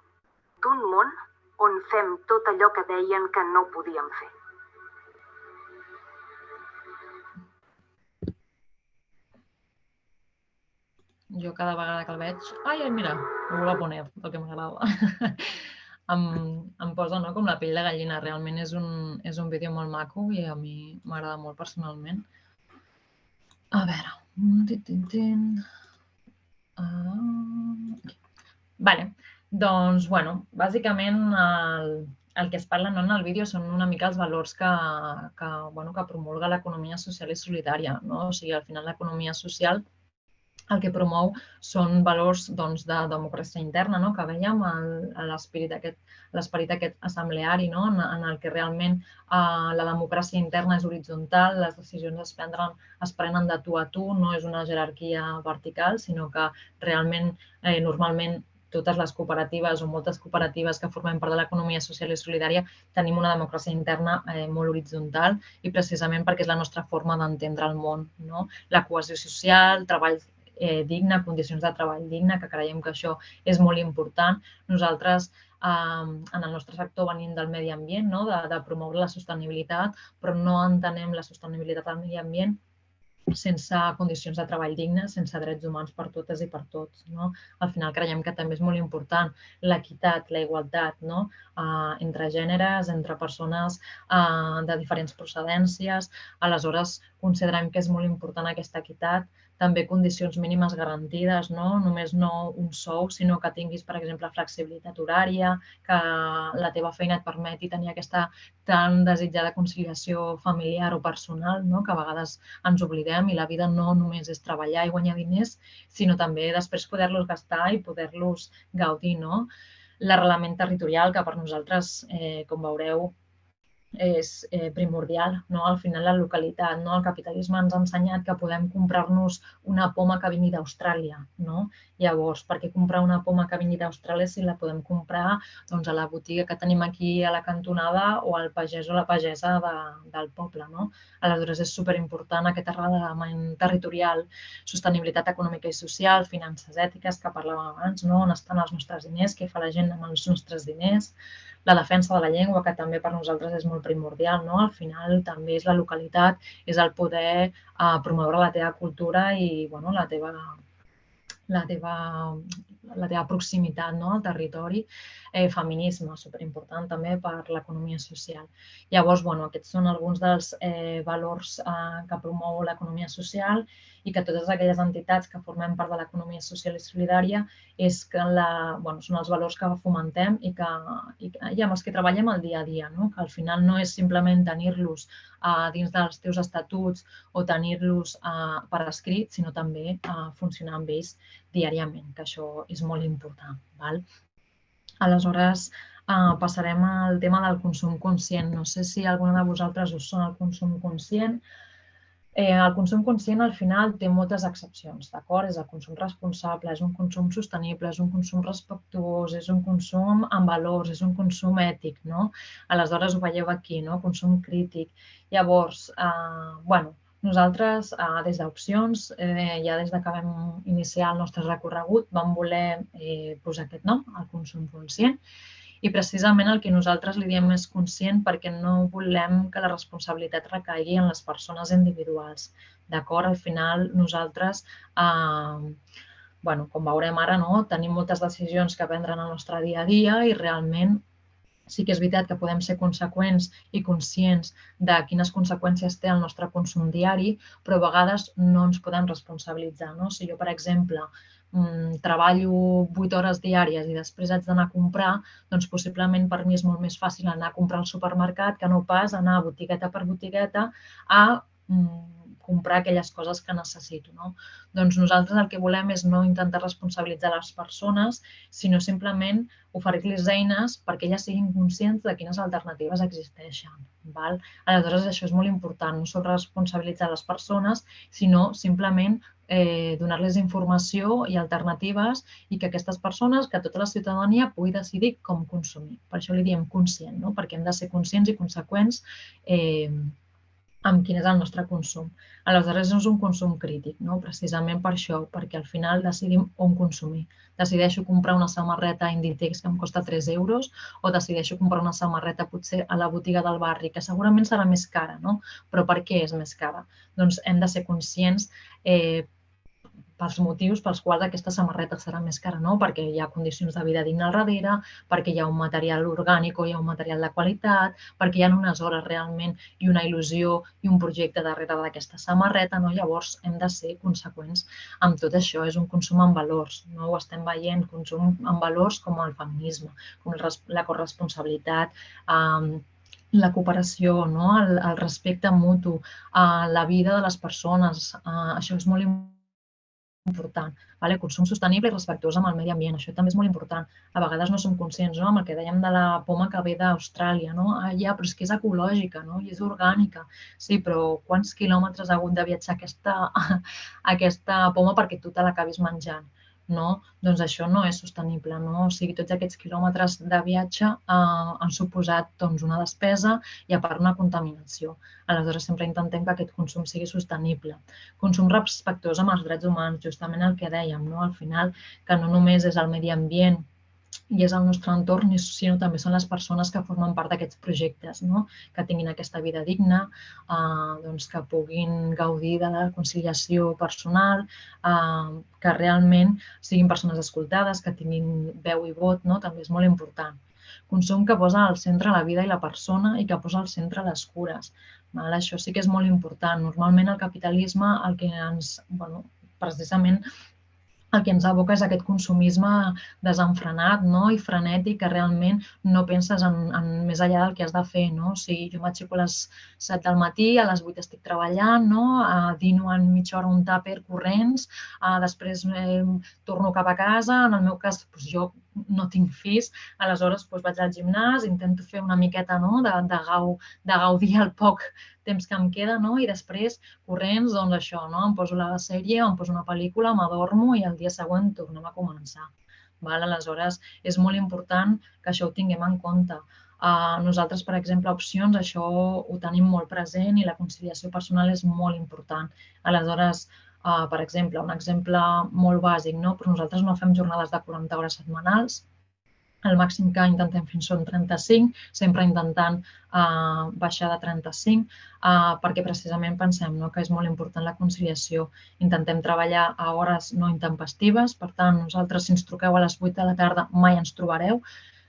S1: d'un món on fem tot allò que deien que no podíem fer.
S2: Jo cada vegada que el veig... Ai, mira, ho vull poner, el que m'agrada. Em posa com la pell de gallina. Realment és un vídeo molt maco i a mi m'agrada molt personalment. A veure... Vale, doncs, bueno, bàsicament el que es parla en el vídeo són una mica els valors que promulga l'economia social i solidària. O sigui, al final l'economia social el que promou són valors de democràcia interna, que veiem, l'esperit aquest assembleari, en el que realment la democràcia interna és horitzontal, les decisions es prenen de tu a tu, no és una jerarquia vertical, sinó que realment, normalment, totes les cooperatives o moltes cooperatives que formem part de l'economia social i solidària tenim una democràcia interna molt horitzontal i precisament perquè és la nostra forma d'entendre el món. La cohesió social, treball digne, condicions de treball digne, que creiem que això és molt important. Nosaltres, en el nostre sector, venim del medi ambient, de promoure la sostenibilitat, però no entenem la sostenibilitat del medi ambient sense condicions de treball dignes, sense drets humans per totes i per tots. Al final creiem que també és molt important l'equitat, la igualtat entre gèneres, entre persones de diferents procedències. Aleshores, considerem que és molt important aquesta equitat, també condicions mínimes garantides, només no un sou, sinó que tinguis, per exemple, flexibilitat horària, que la teva feina et permeti tenir aquesta tan desitjada conciliació familiar o personal, que a vegades ens oblidem i la vida no només és treballar i guanyar diners, sinó també després poder-los gastar i poder-los gaudir. L'arrelament territorial, que per nosaltres, com veureu, és primordial. Al final, la localitat, el capitalisme ens ha ensenyat que podem comprar-nos una poma que vingui d'Austràlia. Llavors, per què comprar una poma que vingui d'Austràlia si la podem comprar a la botiga que tenim aquí a la cantonada o al pagès o la pagesa del poble? Aleshores, és superimportant aquest arrelament territorial, sostenibilitat econòmica i social, finances ètiques, que parlàvem abans, on estan els nostres diners, què fa la gent amb els nostres diners, la defensa de la llengua, que també per nosaltres és molt primordial. Al final també és la localitat, és el poder promoure la teva cultura i la teva proximitat al territori. Feminisme, superimportant també per l'economia social. Llavors, aquests són alguns dels valors que promou l'economia social i que totes aquelles entitats que formem part de l'economia social i solidària són els valors que fomentem i amb els que treballem el dia a dia, que al final no és simplement tenir-los dins dels teus estatuts o tenir-los per escrit, sinó també funcionar amb ells diàriament, que això és molt important. Aleshores, passarem al tema del consum conscient. No sé si alguna de vosaltres us sona el consum conscient. El consum conscient, al final, té moltes excepcions, d'acord? És el consum responsable, és un consum sostenible, és un consum respectuós, és un consum amb valors, és un consum ètic, Aleshores, ho veieu aquí, consum crític. Llavors, nosaltres, des d'Opcions, ja des que vam iniciar el nostre recorregut, vam voler posar aquest nom, el consum conscient, i precisament el que nosaltres li diem és conscient perquè no volem que la responsabilitat recaigui en les persones individuals. D'acord? Al final, nosaltres, com veurem ara, tenim moltes decisions que prendre en el nostre dia a dia i realment sí que és veritat que podem ser conseqüents i conscients de quines conseqüències té el nostre consum diari, però a vegades no ens podem responsabilitzar. Si jo, per exemple, treballo 8 hores diàries i després haig d'anar a comprar, doncs possiblement per mi és molt més fàcil anar a comprar al supermercat que no pas anar botigueta per botigueta a comprar aquelles coses que necessito, no? Doncs nosaltres el que volem és no intentar responsabilitzar les persones, sinó simplement oferir-los eines perquè elles siguin conscients de quines alternatives existeixen. Val? Aleshores, això és molt important, no sobreresponsabilitzar les persones, sinó simplement donar-los informació i alternatives i que aquestes persones, que tota la ciutadania pugui decidir com consumir. Per això li diem conscient, no? Perquè hem de ser conscients i conseqüents amb quin és el nostre consum. Aleshores, no és un consum crític, no? Precisament per això, perquè al final decidim on consumir. Decideixo comprar una samarreta Inditex que em costa 3 euros o decideixo comprar una samarreta potser a la botiga del barri, que segurament serà més cara, no? Però per què és més cara? Doncs hem de ser conscients pels motius pels quals aquesta samarreta serà més cara, no? Perquè hi ha condicions de vida digna al darrere, perquè hi ha un material orgànic o hi ha un material de qualitat, perquè hi ha unes hores realment i una il·lusió i un projecte darrere d'aquesta samarreta, no? Llavors hem de ser conseqüents amb tot això. És un consum amb valors, no? Ho estem veient, consum amb valors com el feminisme, com la corresponsabilitat, la cooperació, no? El respecte mutu, la vida de les persones. Això és molt important. Consum sostenible i respectuós amb el medi ambient. Això també és molt important. A vegades no som conscients, no? Amb el que dèiem de la poma que ve d'Austràlia, no? Ja, però és que és ecològica, no? I és orgànica. Sí, però quants quilòmetres ha hagut de viatjar aquesta poma perquè tu te l'acabis menjant? No? Doncs això no és sostenible, no? O sigui, tots aquests quilòmetres de viatge han suposat una despesa i a part una contaminació. Aleshores, sempre intentem que aquest consum sigui sostenible. Consum respectuós amb els drets humans, justament el que dèiem, no? Al final, que no només és el medi ambient i és el nostre entorn, sinó també són les persones que formen part d'aquests projectes, no? Que tinguin aquesta vida digna, que puguin gaudir de la conciliació personal, que realment siguin persones escoltades, que tinguin veu i vot, no? També és molt important. Consum que posa al centre la vida i la persona i que posa al centre les cures. Això sí que és molt important. Normalment el capitalisme el que ens, precisament el que ens aboca és aquest consumisme desenfrenat, no? I frenètic, que realment no penses en més enllà del que has de fer, no? O sigui, jo m'aixeco a les 7 del matí, a les 8 estic treballant, no? Dino en mitja hora un tàper corrents, després torno cap a casa, en el meu cas jo no tinc fills, aleshores vaig al gimnàs, intento fer una miqueta de gaudir el poc temps que em queda, no? I després, corrents, doncs això, no? Em poso la sèrie, em poso una pel·lícula, m'adormo i el dia següent tornem a començar. Aleshores, és molt important que això ho tinguem en compte. Nosaltres, per exemple, opcions, això ho tenim molt present i la conciliació personal és molt important. Aleshores, per exemple, un exemple molt bàsic, no? Però nosaltres no fem jornades de 40 hores setmanals. El màxim que intentem fer són 35, sempre intentant baixar de 35, perquè precisament pensem que és molt important la conciliació. Intentem treballar a hores no intempestives, per tant, nosaltres, si ens truqueu a les 8 de la tarda, mai ens trobareu.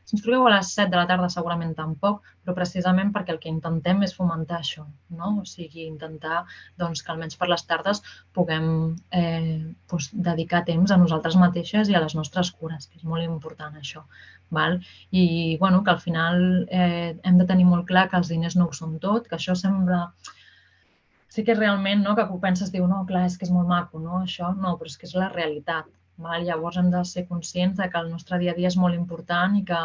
S2: Si ens truqueu a les 7 de la tarda, segurament tampoc, però precisament perquè el que intentem és fomentar això, no? O sigui, intentar que almenys per les tardes puguem dedicar temps a nosaltres mateixes i a les nostres cures, que és molt important això. I que al final hem de tenir molt clar que els diners no ho són tot, que això sembla... Sí que realment, que ho penses, diu, no, clar, és que és molt maco, no, això, no, però és que és la realitat. Llavors hem de ser conscients que el nostre dia a dia és molt important i que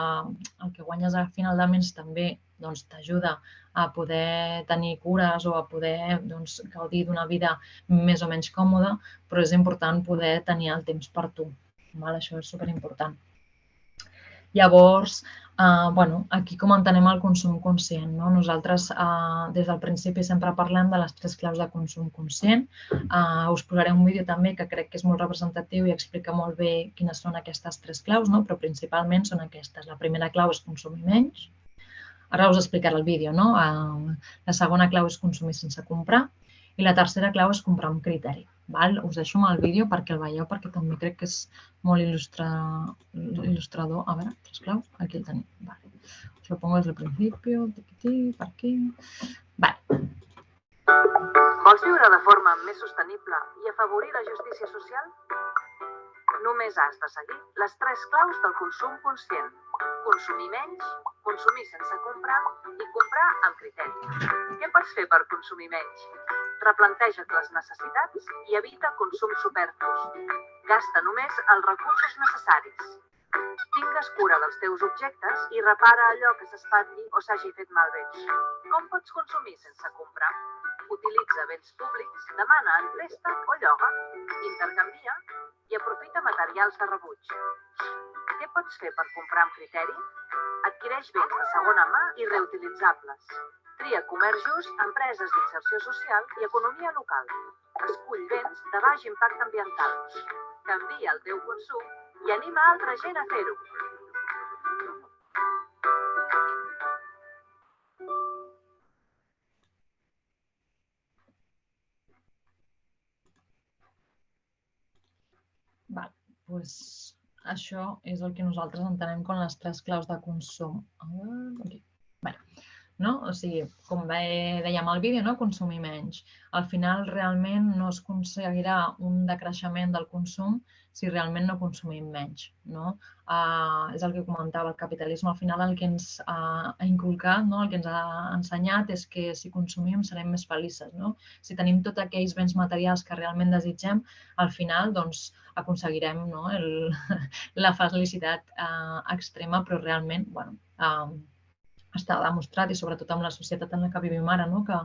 S2: el que guanyes a final de mes també t'ajuda a poder tenir cures o a poder gaudir d'una vida més o menys còmoda, però és important poder tenir el temps per tu. Això és superimportant. Llavors, aquí com entenem el consum conscient. Nosaltres des del principi sempre parlem de les 3 claus de consum conscient. Us posaré un vídeo també que crec que és molt representatiu i explica molt bé quines són aquestes 3 claus, però principalment són aquestes. La primera clau és consumir menys. Ara us explicaré el vídeo. La segona clau és consumir sense comprar. I la tercera clau és comprar amb criteri. Us deixo amb el vídeo perquè el veieu, perquè també crec que és molt il·lustrador. A veure, 3 claus, aquí el tenim. Us lo pongo desde el principio, per aquí.
S3: Vols viure de forma més sostenible i afavorir la justícia social? Només has de seguir les 3 claus del consum conscient. Consumir menys, consumir sense comprar i comprar amb criteri. Què pots fer per consumir menys? Replanteja't les necessitats i evita consum superflus. Gasta només els recursos necessaris. Tingues cura dels teus objectes i repara allò que s'espatlli o s'hagi fet malbé. Com pots consumir sense comprar? Utilitza béns públics, demana en préstec o lloga, intercanvia i aprofita materials de rebuig. Què pots fer per comprar amb criteri? Adquireix béns de segona mà i reutilitzables. Tria comerç just, empreses d'inserció social i economia local. Escull béns de baix impacte ambiental. Canvia el teu consum i anima altra gent a fer-ho.
S2: Doncs això és el que nosaltres entenem com les 3 claus de consum. O sigui, com dèiem al vídeo, consumir menys. Al final, realment no es aconseguirà un decreixement del consum si realment no consumim menys. És el que comentava, el capitalisme al final el que ens ha inculcat, el que ens ha ensenyat és que si consumim serem més feliços. Si tenim tots aquells béns materials que realment desitgem, al final aconseguirem la felicitat extrema, però realment està demostrat, i sobretot amb la societat en la que vivim ara, que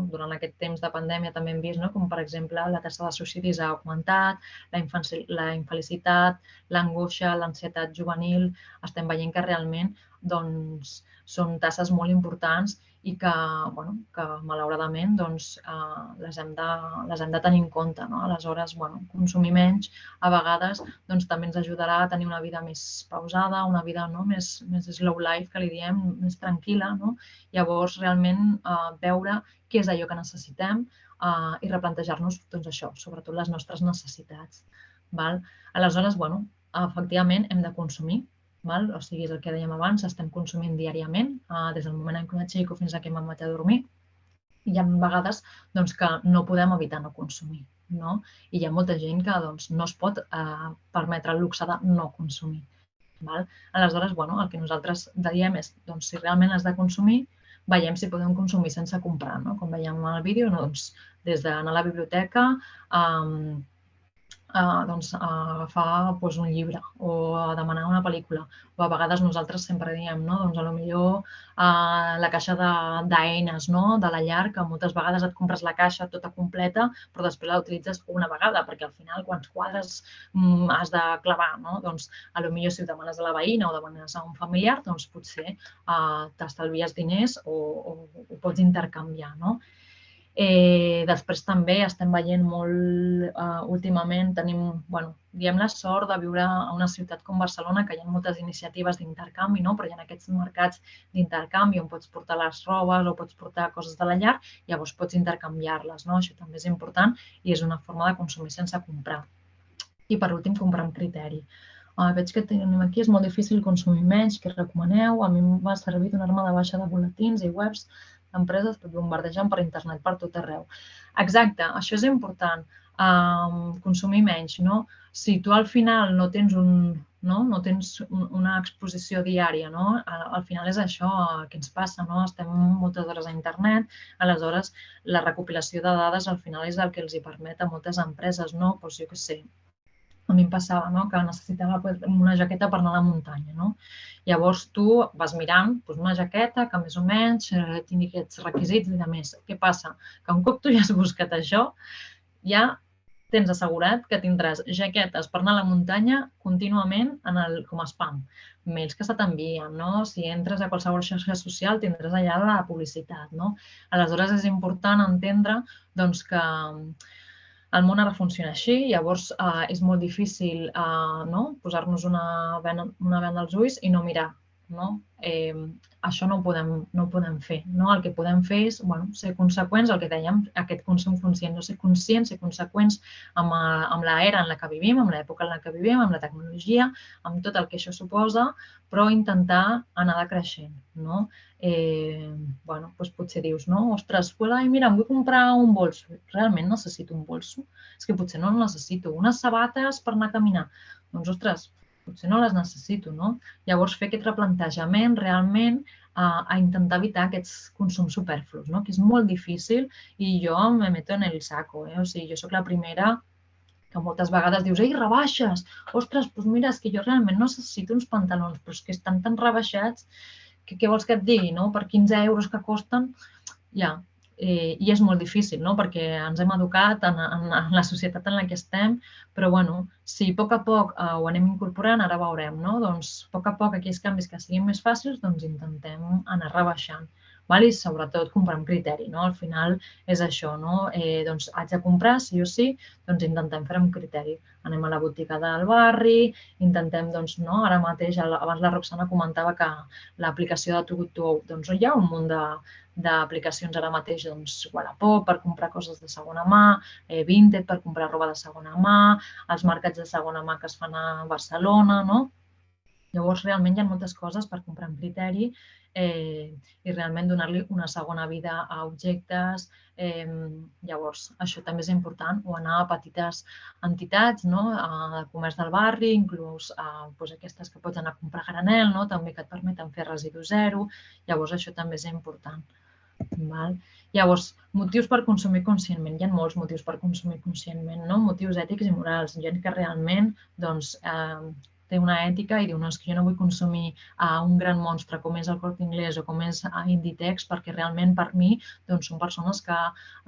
S2: durant aquest temps de pandèmia també hem vist com, per exemple, la taxa de suïcidis ha augmentat, la infelicitat, l'angoixa, l'ansietat juvenil. Estem veient que realment són tasses molt importants i que, malauradament, les hem de tenir en compte. Aleshores, consumir menys a vegades també ens ajudarà a tenir una vida més pausada, una vida més slow life, que li diem, més tranquil·la. Llavors, realment, veure què és allò que necessitem i replantejar-nos això, sobretot les nostres necessitats. Aleshores, efectivament, hem de consumir. O sigui, és el que dèiem abans, estem consumint diàriament, des del moment en què m'aixeco fins que me'n vaig a dormir. Hi ha vegades que no podem evitar no consumir. I hi ha molta gent que no es pot permetre el luxe de no consumir. Aleshores, el que nosaltres diem és, si realment has de consumir, veiem si podem consumir sense comprar. Com veiem al vídeo, des d'anar a la biblioteca, agafar un llibre o demanar una pel·lícula. O a vegades nosaltres sempre diem, potser la caixa d'eines de la llar, que moltes vegades et compres la caixa tota completa, però després la utilitzes una vegada, perquè al final quants quadres has de clavar. Potser si ho demanes a la veïna o demanes a un familiar, potser t'estalvies diners o ho pots intercanviar. Després també estem veient molt, últimament diem la sort de viure a una ciutat com Barcelona, que hi ha moltes iniciatives d'intercanvi, però hi ha aquests mercats d'intercanvi on pots portar les robes o pots portar coses de la llar, llavors pots intercanviar-les. Això també és important i és una forma de consumir sense comprar. I per últim, comprar amb criteri. Veig que tenim aquí, és molt difícil consumir menys, què recomaneu? A mi em va servir donar-me de baixa de butlletins i webs d'empreses que bombardegen per internet per tot arreu. Exacte, això és important, consumir menys. Si tu al final no tens una exposició diària, al final és això que ens passa, estem moltes hores a internet, aleshores la recopilació de dades al final és el que els hi permet a moltes empreses, doncs jo què sé. A mi em passava que necessitava una jaqueta per anar a la muntanya. Llavors tu vas mirant una jaqueta que més o menys tingui aquests requisits i més. Què passa? Que un cop tu ja has buscat això, ja tens assegurat que tindràs jaquetes per anar a la muntanya contínuament com a spam. Mails que se t'envien, si entres a qualsevol xarxa social tindràs allà la publicitat. Aleshores és important entendre que el món ara funciona així, llavors és molt difícil posar-nos una venda als ulls i no mirar. Això no ho podem fer. El que podem fer és ser conseqüents, el que dèiem, aquest consum conscient, ser conscients, ser conseqüents amb l'era en la que vivim, amb l'època en la que vivim, amb la tecnologia, amb tot el que això suposa, però intentar anar decreixent. Potser dius, ostres, mira, em vull comprar un bolso. Realment necessito un bolso? És que potser no el necessito. Unes sabates per anar a caminar. Doncs, ostres, potser no les necessito. Llavors, fer aquest replantejament realment a intentar evitar aquests consums superflus, no? Que és molt difícil i jo me meto en el saco. O sigui, jo sóc la primera que moltes vegades dius, ei, rebaixes! Ostres, doncs mira, és que jo realment no necessito uns pantalons, però és que estan tan rebaixats que què vols que et digui, no? Per 15 euros que costen, ja. I és molt difícil, no? Perquè ens hem educat en la societat en la que estem, però bueno, si a poc ho anem incorporant, ara veurem, no? Doncs a poc aquells canvis que siguin més fàcils, doncs intentem anar rebaixant. I sobretot comprar amb criteri, no? Al final és això, no? Doncs haig de comprar, sí o sí, doncs intentem fer amb criteri. Anem a la botiga del barri, intentem, doncs, no? Ara mateix, abans la Roxana comentava que l'aplicació de Too Good To Go, doncs hi ha un munt d'aplicacions ara mateix, doncs, Wallapop per comprar coses de segona mà, Vinted per comprar roba de segona mà, els mercats de segona mà que es fan a Barcelona, no? Llavors, realment hi ha moltes coses per comprar amb criteri i realment donar-li una segona vida a objectes. Llavors, això també és important, o anar a petites entitats, no? De comerç del barri, inclús aquestes que pots anar a comprar a granel, no? També que et permeten fer residu zero. Llavors, això també és important. Llavors, motius per consumir conscientment. Hi ha molts motius per consumir conscientment, no? Motius ètics i morals. Gent que realment doncs, té una ètica i diu, no, és que jo no vull consumir un gran monstre com és el Corte Inglés o com és Inditex, perquè realment per mi doncs, són persones que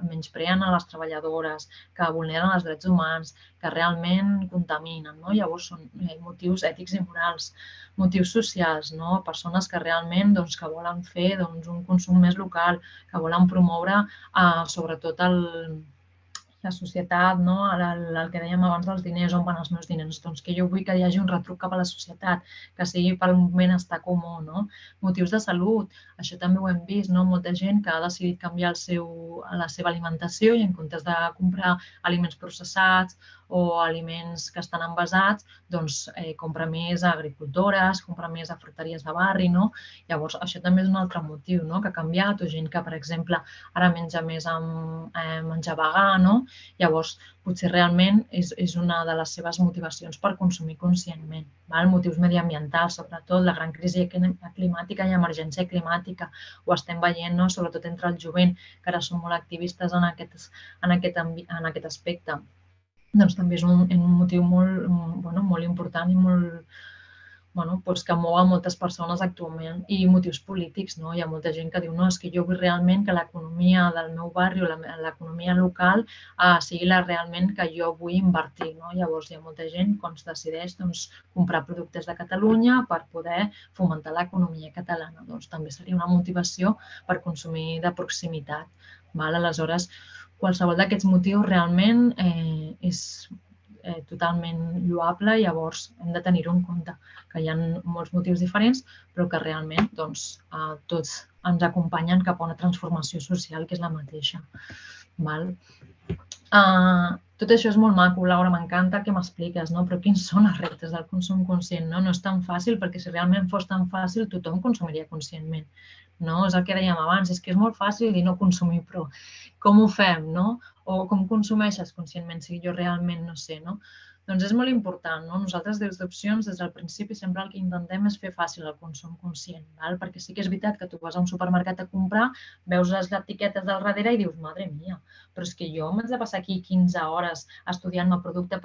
S2: menyspreen a les treballadores, que vulneren els drets humans, que realment contaminen, no? Llavors són motius ètics i morals, motius socials, no? Persones que realment doncs, que volen fer doncs, un consum més local, que volen promoure sobretot la societat, no? El que dèiem abans dels diners, on van els meus diners, doncs que jo vull que hi hagi un retruc cap a la societat, que sigui per un benestar comú, no? Motius de salut, això també ho hem vist, no? Molta gent que ha decidit canviar la seva alimentació i en comptes de comprar aliments processats o aliments que estan envasats, doncs compra més a agricultores, compra més a fruteries de barri, no? Llavors, això també és un altre motiu, no? Que ha canviat, o gent que, per exemple, ara menja més amb menjar vegà, no? Llavors, potser realment és una de les seves motivacions per consumir conscientment. Motius mediambientals, sobretot la gran crisi climàtica i emergència climàtica. Ho estem veient, no? Sobretot entre el jovent, que ara són molt activistes en aquest aspecte. Doncs també és un motiu molt important i que mou a moltes persones actualment. I motius polítics, no? Hi ha molta gent que diu, no, és que jo vull realment que l'economia del meu barri o l'economia local sigui la realment que jo vull invertir, no? Llavors hi ha molta gent que es decideix comprar productes de Catalunya per poder fomentar l'economia catalana. Doncs també seria una motivació per consumir de proximitat. Aleshores, qualsevol d'aquests motius realment és totalment lloable, llavors hem de tenir-ho en compte, que hi ha molts motius diferents, però que realment tots ens acompanyen cap a una transformació social que és la mateixa. Tot això és molt maco, Laura, m'encanta que m'expliques, però quins són els reptes del consum conscient? No és tan fàcil, perquè si realment fos tan fàcil, tothom consumiria conscientment. És el que dèiem abans, és que és molt fàcil dir no consumir, però com ho fem, no? O com consumeixes conscientment, si jo realment no sé, no? Doncs és molt important, no? Nosaltres des d'Opcions, des del principi, sempre el que intentem és fer fàcil el consum conscient, perquè sí que és veritat que tu vas a un supermercat a comprar, veus les etiquetes del darrere i dius, madre mia, però és que jo m'haig de passar aquí 15 hores estudiant-me producte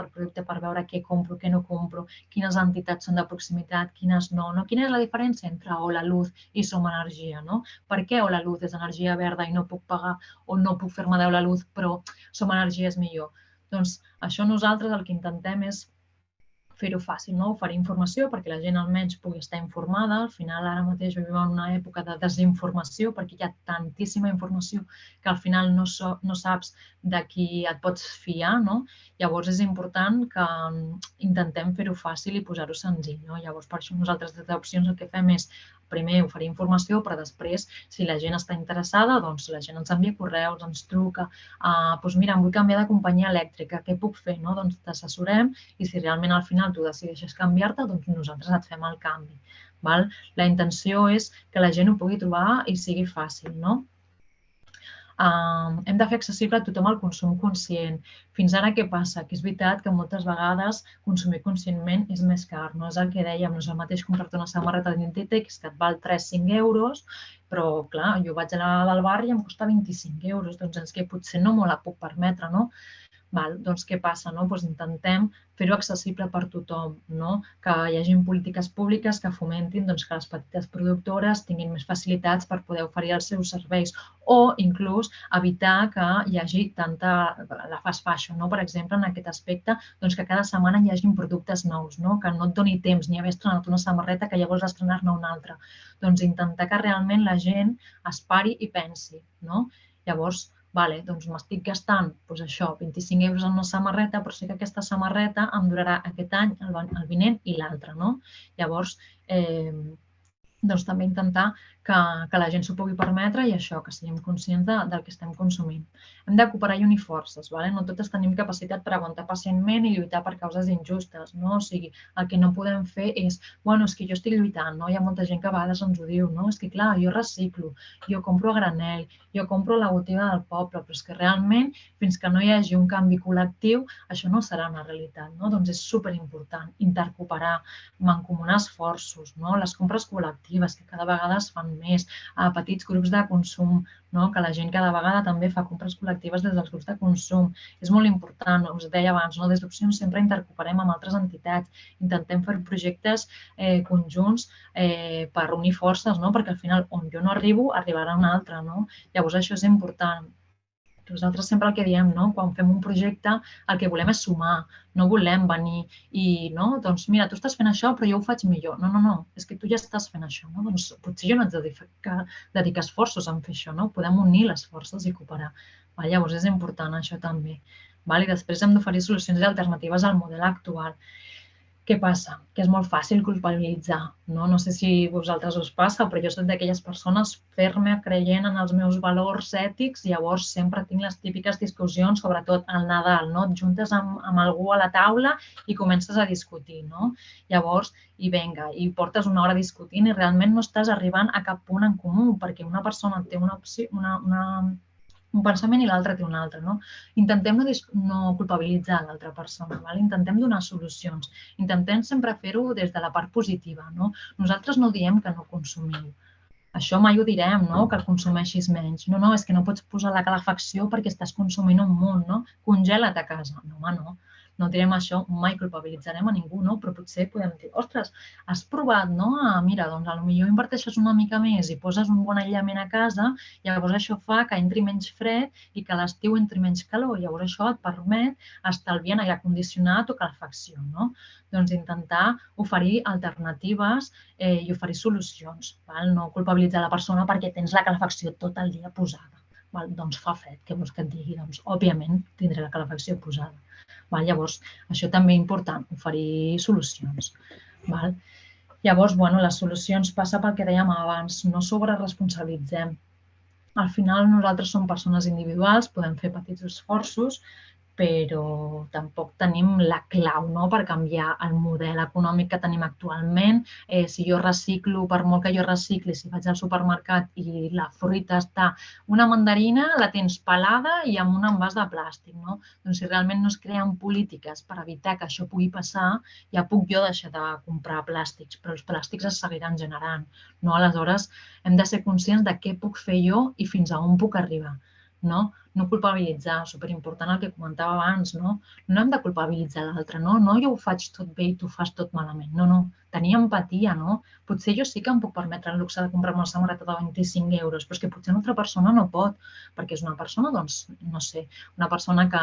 S2: per veure què compro, què no compro, quines entitats són de proximitat, quines no, quina és la diferència entre o la luz i som energia, no? Per què o la luz és energia verda i no puc pagar o no puc fer-me deu la luz, però som energia és millor? Doncs això nosaltres el que intentem és fer-ho fàcil, oferir informació perquè la gent almenys pugui estar informada. Al final, ara mateix vivim en una època de desinformació perquè hi ha tantíssima informació que al final no saps de qui et pots fiar. Llavors, és important que intentem fer-ho fàcil i posar-ho senzill. Llavors, per això nosaltres des d'Opcions el que fem és primer oferir informació, però després, si la gent està interessada, doncs la gent ens envia correus, ens truca, doncs mira, em vull canviar de companyia elèctrica, què puc fer? Doncs t'assessorem i si realment al final tu decideixes canviar-te, doncs nosaltres et fem el canvi. La intenció és que la gent ho pugui trobar i sigui fàcil, no? hem de fer accessible a tothom el consum conscient. Fins ara què passa? Que és veritat que moltes vegades consumir conscientment és més car, no? És el que dèiem, no és el mateix comprar-te una samarreta d'Inditex que et val 3-5 euros, però clar, jo vaig anar al bar i em costa 25 euros, doncs és que potser no me la puc permetre, no? Doncs què passa? Doncs intentem fer-ho accessible per tothom, que hi hagi polítiques públiques que fomentin que les petites productores tinguin més facilitats per poder oferir els seus serveis o inclús evitar que hi hagi tanta la fast fashion, per exemple, en aquest aspecte, que cada setmana hi hagi productes nous, que no et doni temps ni haver estrenat una samarreta que llavors estrenar-ne una altra. Doncs intentar que realment la gent es pari i pensi. Llavors, doncs m'estic gastant això, 25 euros en una samarreta, però sé que aquesta samarreta em durarà aquest any, el vinent i l'altre. Llavors, doncs també intentar que la gent s'ho pugui permetre i això, que siguem conscients del que estem consumint. Hem de cooperar i unir forces, no totes tenim capacitat per aguantar pacientment i lluitar per causes injustes, o sigui, el que no podem fer és, és que jo estic lluitant, hi ha molta gent que a vegades ens ho diu, és que clar, jo reciclo, jo compro a granel, jo compro a la botiga del poble, però és que realment, fins que no hi hagi un canvi col·lectiu, això no serà una realitat, doncs és superimportant intercooperar, mancomunar esforços, les compres col·lectives, que cada vegada es fan més, a petits grups de consum, que la gent cada vegada també fa compres col·lectives des dels grups de consum. És molt important, us deia abans, des d'Opcions sempre intercooperem amb altres entitats, intentem fer projectes conjunts per unir forces, perquè al final on jo no arribo, arribarà un altre. Llavors això és important. Nosaltres sempre el que diem, quan fem un projecte, el que volem és sumar, no volem venir i, doncs mira, tu estàs fent això, però jo ho faig millor. No, és que tu ja estàs fent això, doncs potser jo no haig de dedicar esforços en fer això, podem unir les forces i cooperar. Llavors és important això també. I després hem d'oferir solucions alternatives al model actual. Què passa? Que és molt fàcil culpabilitzar. No sé si a vosaltres us passa, però jo soc d'aquelles persones ferma creient en els meus valors ètics, llavors sempre tinc les típiques discussions, sobretot al Nadal, et juntes amb algú a la taula i comences a discutir. Llavors, i vinga, i portes una hora discutint i realment no estàs arribant a cap punt en comú, perquè una persona té un pensament i l'altre té un altre. Intentem no culpabilitzar l'altra persona, intentem donar solucions, intentem sempre fer-ho des de la part positiva. Nosaltres no diem que no consumiu. Això mai ho direm, que consumeixis menys. No, és que no pots posar la calefacció perquè estàs consumint un munt, congela't a casa. No, home, no. No direm això, mai culpabilitzarem a ningú, però potser podem dir, ostres, has provat, mira, doncs potser inverteixes una mica més i poses un bon aïllament a casa, llavors això fa que entri menys fred i que a l'estiu entri menys calor, llavors això et permet estalviar en aire condicionat o calefacció, Doncs intentar oferir alternatives i oferir solucions, no culpabilitzar la persona perquè tens la calefacció tot el dia posada. Doncs fa fred, què vols que et digui? Doncs, òbviament, tindré la calefacció posada. Llavors, això també és important, oferir solucions. Llavors, les solucions passa pel que dèiem abans, no sobreresponsabilitzem. Al final, nosaltres som persones individuals, podem fer petits esforços, però tampoc tenim la clau per canviar el model econòmic que tenim actualment. Si jo reciclo, per molt que jo recicli, si vaig al supermercat i la fruita està una mandarina, la tens pelada i amb un envàs de plàstic. Doncs si realment no es creen polítiques per evitar que això pugui passar, ja puc jo deixar de comprar plàstics, però els plàstics es seguiran generant. Aleshores, hem de ser conscients de què puc fer jo i fins a on puc arribar. No culpabilitzar, superimportant el que comentava abans, no hem de culpabilitzar l'altre, no jo ho faig tot bé i tu fas tot malament, no, tenir empatia, potser jo sí que em puc permetre el luxe de comprar una samarreta de 25 euros, però és que potser una altra persona no pot, perquè és una persona, doncs, no sé, una persona que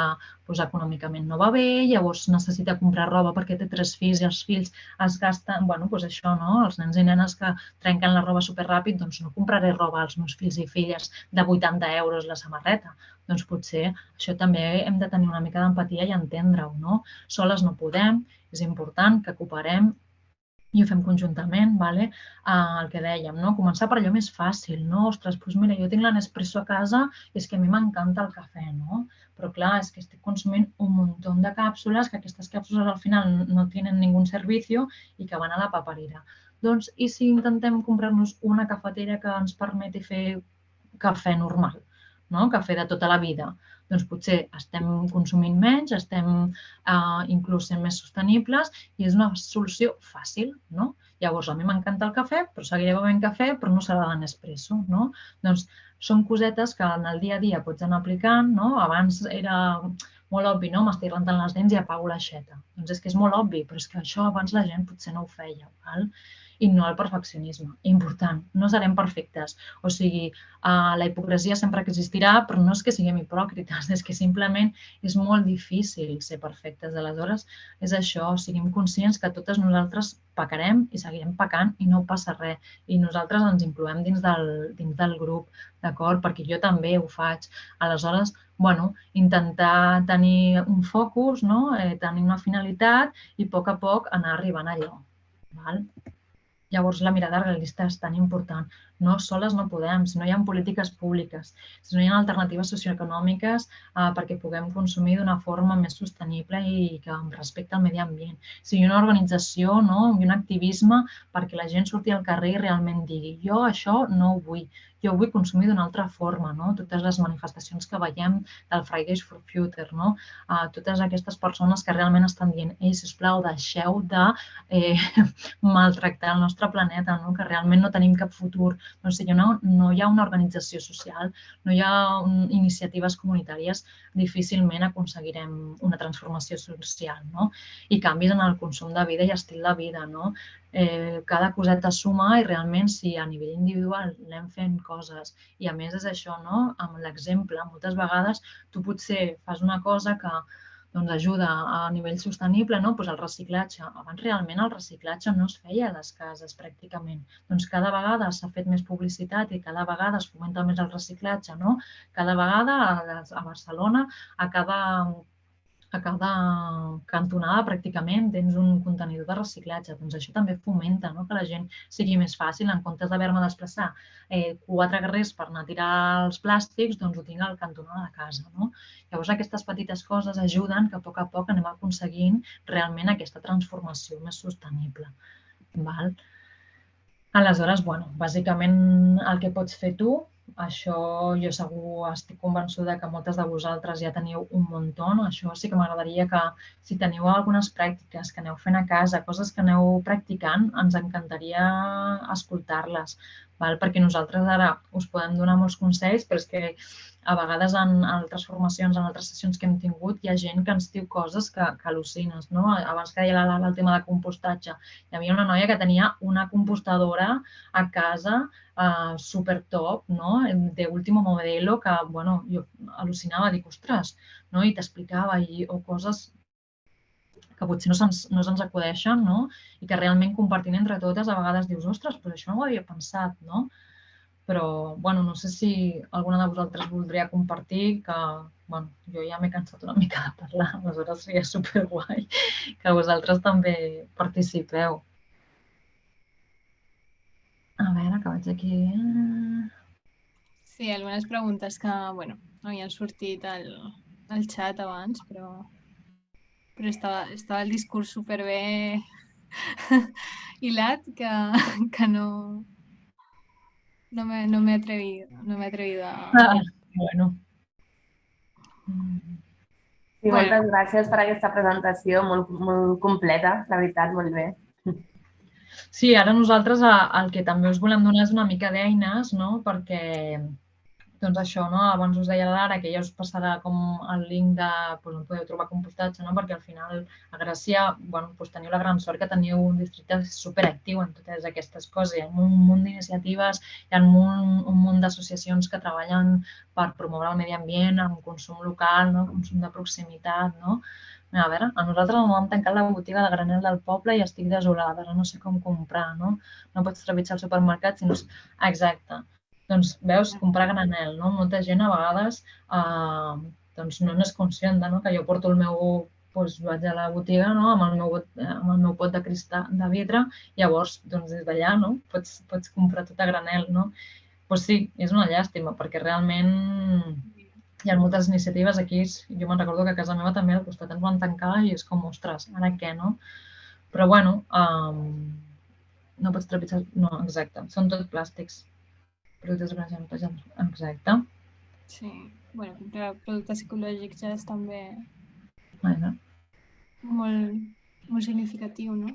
S2: econòmicament no va bé, llavors necessita comprar roba perquè té 3 fills i els fills es gasten, doncs això, els nens i nenes que trenquen la roba superràpid, doncs no compraré roba als meus fills i filles de 80 euros la samarreta. Doncs potser això també hem de tenir una mica d'empatia i entendre-ho, Soles no podem, és important que cooperem i ho fem conjuntament, el que dèiem, començar per allò més fàcil, ostres, doncs mira, jo tinc la Nespresso a casa i és que a mi m'encanta el cafè, però clar, és que estic consumint un munt de càpsules, que aquestes càpsules al final no tenen ningú servicio i que van a la paperera. Doncs, i si intentem comprar-nos una cafetera que ens permeti fer cafè normal? cafè de tota la vida. Doncs potser estem consumint menys, estem inclús sent més sostenibles i és una solució fàcil, no? Llavors, a mi m'encanta el cafè, però seguiré bevent cafè, però no serà de Nespresso, no? Doncs són cosetes que en el dia a dia pots anar aplicant, no? Abans era molt obvi, no? M'estic rentant les dents i apago l'aixeta. Doncs és que és molt obvi, però és que això abans la gent potser no ho feia, val? I no el perfeccionisme. Important, no serem perfectes. O sigui, la hipocresia sempre existirà, però no és que siguem hipòcrites, és que simplement és molt difícil ser perfectes. Aleshores, és això, siguem conscients que totes nosaltres pecarem i seguirem pecant i no passa res. I nosaltres ens incloem dins del grup, d'acord? Perquè jo també ho faig. Aleshores, bueno, intentar tenir un focus, no? Tenir una finalitat i a poc anar arribant a allò. Val? Llavors, la mirada realista és tan important. No soles no podem, si no hi ha polítiques públiques, si no hi ha alternatives socioeconòmiques perquè puguem consumir d'una forma més sostenible i que respecte al medi ambient. Si hi ha una organització i un activisme perquè la gent surti al carrer i realment digui jo això no ho vull, jo ho vull consumir d'una altra forma. Totes les manifestacions que veiem del Fridays for Future, totes aquestes persones que realment estan dient ei, sisplau, deixeu de maltractar el nostre planeta, que realment no tenim cap futur. Doncs si no hi ha una organització social, no hi ha iniciatives comunitàries, difícilment aconseguirem una transformació social, i canvis en el consum de vida i estil de vida. Cada coseta suma i realment si a nivell individual anem fent coses i a més és això, amb l'exemple, moltes vegades tu potser fas una cosa que ajuda a nivell sostenible, doncs el reciclatge. Abans realment el reciclatge no es feia a les cases pràcticament. Doncs cada vegada s'ha fet més publicitat i cada vegada es fomenta més el reciclatge. Cada vegada a Barcelona, a cada cantonada pràcticament tens un contenidor de reciclatge. Doncs això també fomenta que la gent sigui més fàcil. En comptes d'haver-me de desplaçar 4 carrers per anar a tirar els plàstics, doncs ho tinc al cantonada de casa. Llavors aquestes petites coses ajuden que a poc anem aconseguint realment aquesta transformació més sostenible. Aleshores, bàsicament el que pots fer tu, això jo segur estic convençuda que moltes de vosaltres ja teniu un muntó. Això sí que m'agradaria que si teniu algunes pràctiques que aneu fent a casa, coses que aneu practicant, ens encantaria escoltar-les, perquè nosaltres ara us podem donar molts consells, però és que a vegades en altres formacions, en altres sessions que hem tingut, hi ha gent que ens diu coses que al·lucines. Abans que deia el tema de compostatge, hi havia una noia que tenia una compostadora a casa super top, d'último modelo, que jo al·lucinava, dic, ostres, i t'explicava, o coses que potser no se'ns acudeixen i que realment compartint entre totes a vegades dius, ostres, però això no ho havia pensat, Però, no sé si alguna de vosaltres voldria compartir, que jo ja m'he cansat una mica de parlar, aleshores seria superguai que vosaltres també participeu. A veure, que vaig aquí...
S6: Sí, algunes preguntes que, havien sortit al xat abans, però estava el discurs superbé hilat que no m'he atrevido a...
S2: Bueno.
S7: Sí, moltes gràcies per aquesta presentació, molt completa, la veritat, molt bé.
S2: Sí, ara nosaltres el que també us volem donar és una mica d'eines, perquè, doncs això, abans us deia la Lara que ja us passarà com el link on podeu trobar compostatge, perquè al final a Gràcia teniu la gran sort que teniu un districte superactiu en totes aquestes coses. Hi ha un munt d'iniciatives, hi ha un munt d'associacions que treballen per promoure el medi ambient, el consum local, consum de proximitat, A veure, a nosaltres ens vam tancar la botiga de granel del poble i estic desolada, no sé com comprar, no pots trepitjar al supermercat, sinó... Exacte. Doncs, veus, comprar granel, Molta gent a vegades no n'és conscient que jo porto el meu... vaig a la botiga amb el meu pot de cristal, de vidre, llavors, des d'allà, pots comprar tot a granel, Doncs sí, és una llàstima, perquè realment hi ha moltes iniciatives aquí. Jo me'n recordo que a casa meva també al costat ens van tancar i és com, ostres, ara què, Però, no pots trepitjar... No, exacte, són tot plàstics. Productes organitzats, exacte.
S6: Sí, bueno, comprar productes ecològics ja és també
S2: Vaja.
S6: molt significatiu, no?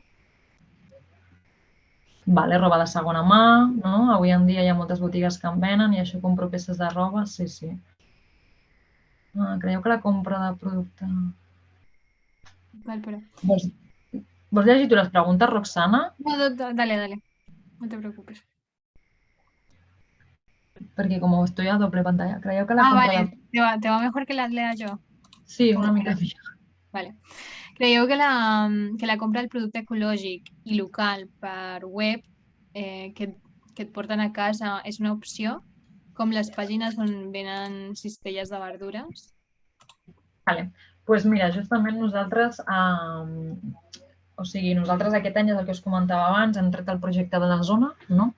S2: Vale, roba de segona mà, no? Avui en dia hi ha moltes botigues que en venen i això compro peces de roba, sí, sí. Creieu que la compra de producte...
S6: Val, però...
S2: Vols llegir tu les preguntes, Roxana?
S6: No, dale, no te preocupes.
S2: Perquè com estoy a doble pantalla, creieu que la
S6: Ah,
S2: compra
S6: vale, te va mejor que las lea yo.
S2: Sí, una mica millor.
S6: Vale. Creieu que la compra del producte ecològic i local per web que et porten a casa és una opció? Com les pàgines on venen cistelles de verdures?
S2: Vale. Pues mira, justament nosaltres, nosaltres aquest any és el que us comentava abans, hem tret el projecte de la zona, no?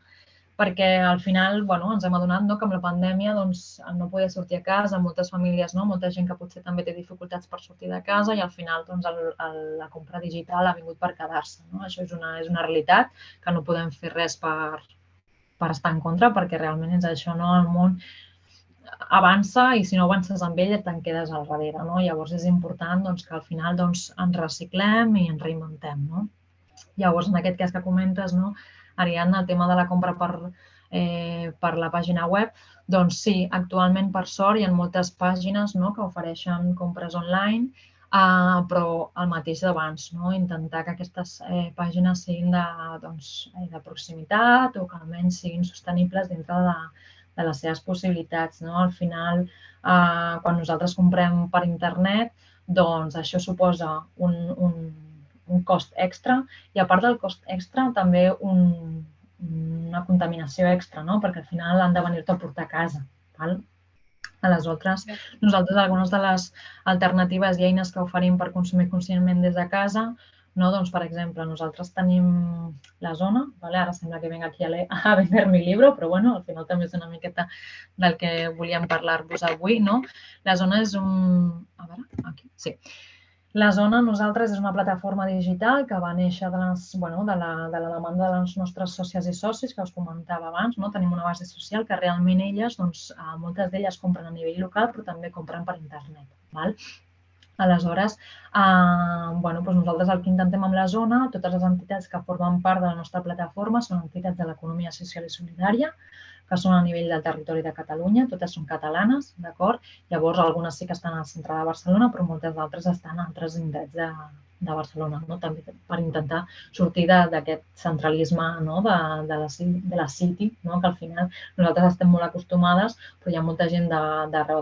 S2: Perquè al final ens hem adonat que amb la pandèmia no poder sortir a casa, moltes famílies, molta gent que potser també té dificultats per sortir de casa i al final la compra digital ha vingut per quedar-se. Això és una realitat que no podem fer res per estar en contra perquè realment és això, el món avança i si no avances amb ell te'n quedes al darrere. Llavors és important que al final ens reciclem i ens reinventem. Llavors, en aquest cas que comentes, Ariadna, el tema de la compra per la pàgina web, doncs sí, actualment, per sort, hi ha moltes pàgines que ofereixen compres online, però el mateix d'abans, intentar que aquestes pàgines siguin de proximitat o que almenys siguin sostenibles dintre de les seves possibilitats. Al final, quan nosaltres comprem per internet, doncs això suposa un cost extra i a part del cost extra també una contaminació extra, perquè al final han de venir-te a portar a casa. Aleshores, nosaltres algunes de les alternatives i eines que oferim per consumir conscientment des de casa, doncs, per exemple, nosaltres tenim la zona, ara sembla que vinc aquí a vender mi llibre, però al final també és una miqueta del que volíem parlar-vos avui. La zona és A veure, aquí, sí. La zona, nosaltres, és una plataforma digital que va néixer de la demanda de les nostres sòcies i socis, que us comentava abans. Tenim una base social que realment elles, moltes d'elles compren a nivell local, però també compren per internet. Aleshores, nosaltres el que intentem amb la zona, totes les entitats que formen part de la nostra plataforma són entitats de l'economia social i solidària, que són a nivell del territori de Catalunya, totes són catalanes, d'acord? Llavors, algunes sí que estan al centre de Barcelona, però moltes d'altres estan a altres indrets de Barcelona, també per intentar sortir d'aquest centralisme de la City, que al final nosaltres estem molt acostumades, però hi ha molta gent d'arreu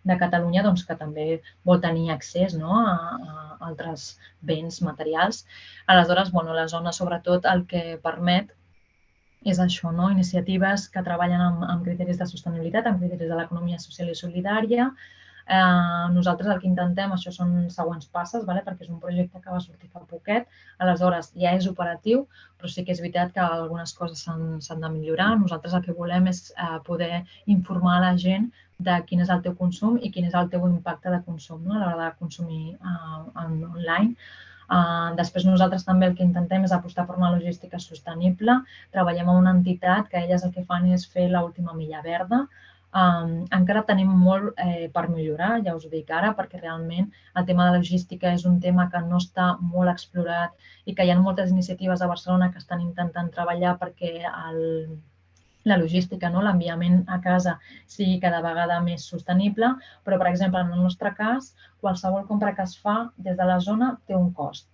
S2: de Catalunya que també vol tenir accés a altres béns materials. Aleshores, la zona, sobretot, el que permet és això, iniciatives que treballen amb criteris de sostenibilitat, amb criteris de l'economia social i solidària. Nosaltres el que intentem, això són següents passes, perquè és un projecte que va sortir fa poquet, aleshores ja és operatiu, però sí que és veritat que algunes coses s'han de millorar. Nosaltres el que volem és poder informar la gent de quin és el teu consum i quin és el teu impacte de consum a l'hora de consumir online. Després nosaltres també el que intentem és apostar per una logística sostenible. Treballem amb una entitat que elles el que fan és fer l'última milla verda. Encara tenim molt per millorar, ja us ho dic ara, perquè realment el tema de la logística és un tema que no està molt explorat i que hi ha moltes iniciatives a Barcelona que estan intentant treballar perquè la logística, l'enviament a casa sigui cada vegada més sostenible, però, per exemple, en el nostre cas, qualsevol compra que es fa des de la zona té un cost.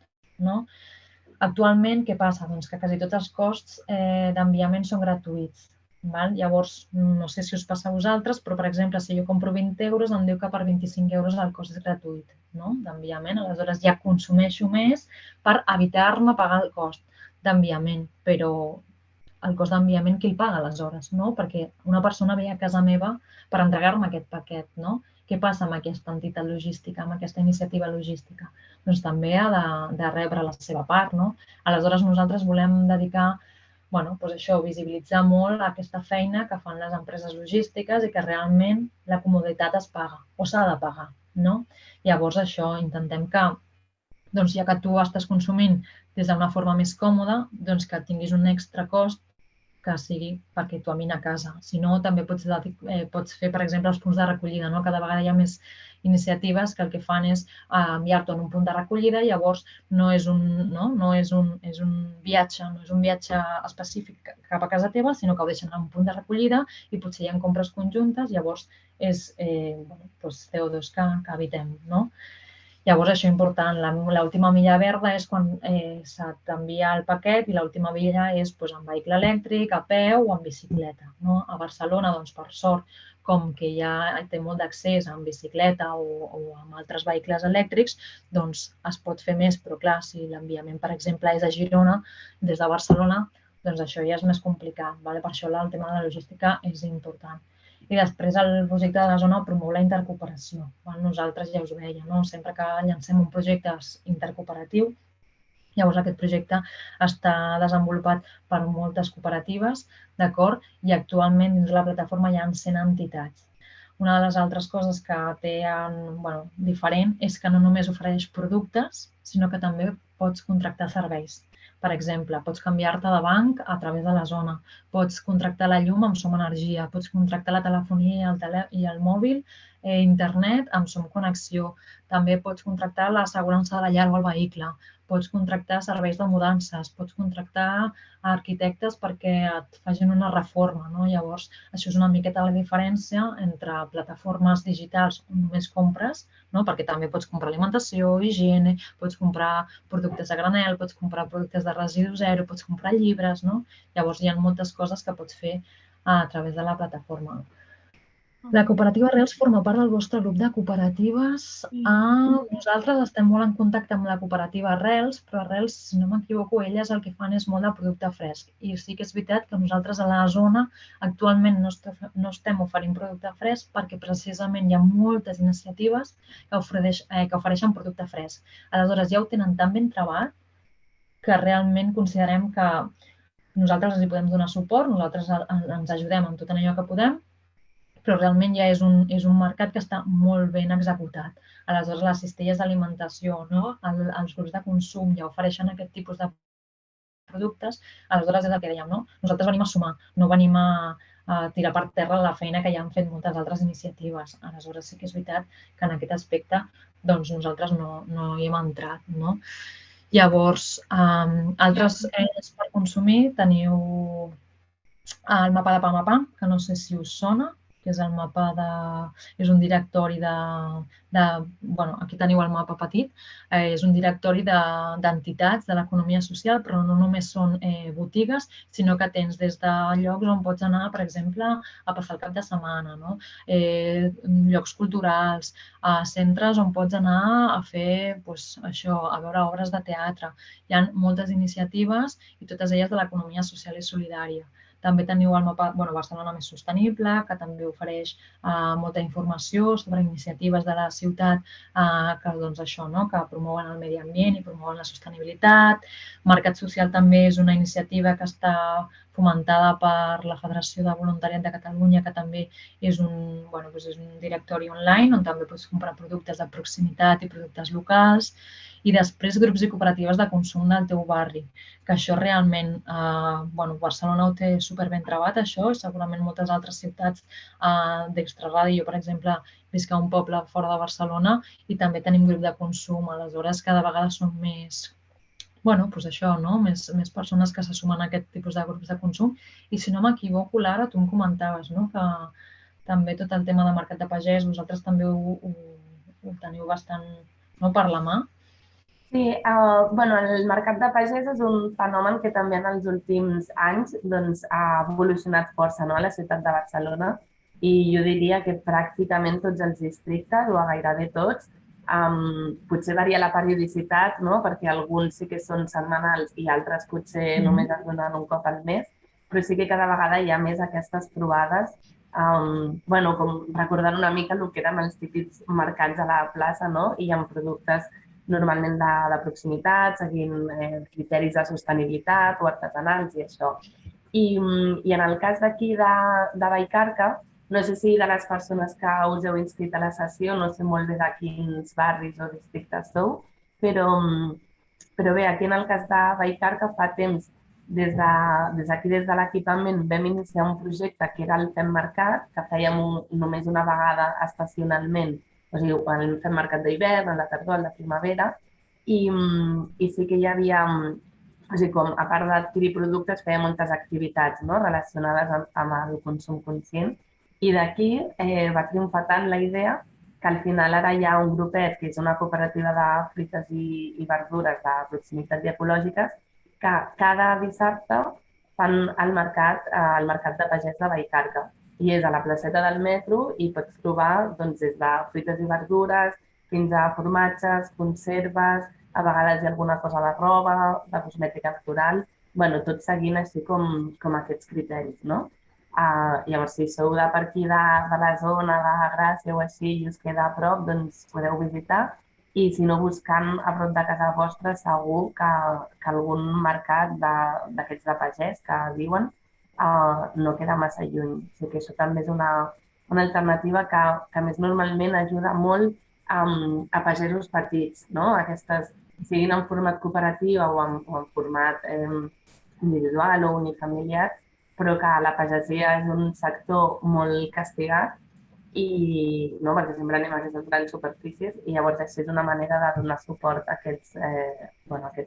S2: Actualment, què passa? Doncs que quasi tots els costs d'enviament són gratuïts. Llavors, no sé si us passa a vosaltres, però, per exemple, si jo compro 20 euros, em diu que per 25 euros el cost és gratuït d'enviament. Aleshores, ja consumeixo més per evitar-me pagar el cost d'enviament, però el cost d'enviament qui el paga aleshores, perquè una persona ve a casa meva per entregar-me aquest paquet. Què passa amb aquesta entitat logística, amb aquesta iniciativa logística? Doncs també ha de rebre la seva part. Aleshores, nosaltres volem dedicar visibilitzar molt aquesta feina que fan les empreses logístiques i que realment la comoditat es paga o s'ha de pagar. Llavors, això, intentem que, ja que tu estàs consumint des d'una forma més còmoda, que tinguis un extra cost que sigui perquè tu a casa. Si no, també pots fer, per exemple, els punts de recollida. No? Cada vegada hi ha més iniciatives que el que fan és enviar-te en un punt de recollida, llavors no és un viatge específic cap a casa teva, sinó que ho deixen en un punt de recollida i potser hi ha compres conjuntes, llavors és CO2 que evitem, no? Llavors, això és important. L'última milla verda és quan se t'envia el paquet i l'última milla és en vehicle elèctric, a peu o en bicicleta. No? A Barcelona, per sort, com que ja té molt d'accés en bicicleta o amb altres vehicles elèctrics, doncs es pot fer més, però clar, si l'enviament, per exemple, és a Girona, des de Barcelona, doncs això ja és més complicat. Per això el tema de la logística és important. I després el projecte de la zona promou la intercooperació. Nosaltres ja us ho deia, sempre que llancem un projecte intercooperatiu, llavors aquest projecte està desenvolupat per moltes cooperatives, d'acord? I actualment dins la plataforma hi ha 100 entitats. Una de les altres coses que té diferent és que no només ofereix productes, sinó que també pots contractar serveis. Per exemple, pots canviar-te de banc a través de la zona, pots contractar la llum amb Som Energia, pots contractar la telefonia i el mòbil, internet amb Som Connexió, també pots contractar l'assegurança de la llar o el vehicle, pots contractar serveis de mudances, pots contractar arquitectes perquè et facin una reforma. Llavors, això és una miqueta la diferència entre plataformes digitals on només compres, perquè també pots comprar alimentació, higiene, pots comprar productes a granel, pots comprar productes de residu zero, pots comprar llibres. Llavors, hi ha moltes coses que pots fer a través de la plataforma. La cooperativa Arrels forma part del vostre grup de cooperatives. Nosaltres estem molt en contacte amb la cooperativa Arrels, però Arrels, si no m'equivoco, elles el que fan és molt de producte fresc. I sí que és veritat que nosaltres a la zona actualment no estem oferint producte fresc perquè precisament hi ha moltes iniciatives que ofereixen producte fresc. Aleshores, ja ho tenen tan ben trebat que realment considerem que nosaltres els hi podem donar suport, nosaltres ens ajudem en tot allò que podem, però realment ja és un mercat que està molt ben executat. Aleshores, les cistelles d'alimentació, els grups de consum ja ofereixen aquest tipus de productes, aleshores és el que dèiem, nosaltres venim a sumar, no venim a tirar per terra la feina que ja han fet moltes altres iniciatives. Aleshores, sí que és veritat que en aquest aspecte nosaltres no hi hem entrat. Llavors, altres eines per consumir, teniu el mapa de Pam a Pam, que no sé si us sona, que és el mapa és un directori aquí teniu el mapa petit, és un directori d'entitats de l'economia social, però no només són botigues, sinó que tens des de llocs on pots anar, per exemple, a passar el cap de setmana, llocs culturals, centres on pots anar a fer això, a veure obres de teatre. Hi ha moltes iniciatives i totes elles de l'economia social i solidària. També teniu el mapa Barcelona Més Sostenible, que també ofereix molta informació sobre iniciatives de la ciutat que promouen el medi ambient i promouen la sostenibilitat. Mercat Social també és una iniciativa que està fomentada per la Federació de Voluntariat de Catalunya, que també és un directori online on també pots comprar productes de proximitat i productes locals. I després grups i cooperatives de consum del teu barri, que això realment, Barcelona ho té superben trebat, això, i segurament moltes altres ciutats d'Extraradi. Jo, per exemple, visc a un poble fora de Barcelona i també tenim grup de consum, aleshores cada vegada són més, més persones que se sumen a aquest tipus de grups de consum. I si no m'equivoco, Lara, tu em comentaves que també tot el tema de mercat de pagès, vosaltres també ho teniu bastant per la mà.
S7: Sí, el mercat de pagès és un fenomen que també en els últims anys ha evolucionat força a la ciutat de Barcelona i jo diria que pràcticament tots els districtes, o gairebé tots, potser varia la periodicitat, perquè alguns sí que són setmanals i altres potser només es donen un cop al mes, però sí que cada vegada hi ha més aquestes trobades, com recordant una mica el que eren els típics mercats a la plaça, i amb productes normalment de proximitat, seguint criteris de sostenibilitat o artesanals i això. I en el cas d'aquí de Vallcarca, no sé si de les persones que us heu inscrit a la sessió, no sé molt bé de quins barris o districtes sou, però bé, aquí en el cas de Vallcarca fa temps des d'aquí, des de l'equipament, vam iniciar un projecte que era el Fem Mercat, que fèiem només una vegada estacionalment, o sigui, el Fem Mercat d'hivern, a la tardor, a la primavera, i sí que hi havia, o sigui, com a part d'adquirir productes, feia moltes activitats, no?, relacionades amb el consum conscient. I d'aquí va triomfar tant la idea que al final ara hi ha un grupet, que és una cooperativa de fruites i verdures de proximitat i ecològiques, que cada dissabte fan el mercat de pagès de Vallcarca. I és a la placeta del metro i pots trobar doncs, des de fruites i verdures fins a formatges, conserves, a vegades hi ha alguna cosa de roba, de cosmètica natural, bueno, tot seguint així com aquests criteris, no? Llavors, si sou de per aquí de la zona de Gràcia o així i us queda a prop, doncs podeu visitar. I si no, buscant a prop de casa vostra, segur que algun mercat d'aquests de pagès que diuen no queda massa lluny. O sigui que això també és una alternativa que a més normalment ajuda molt a pagesos petits, no? Aquestes, siguin en format cooperatiu o en format individual o unifamiliar, però que la pagesia és un sector molt castigat i no, perquè sempre anem a aquestes grans superfícies i llavors això és una manera de donar suport a aquests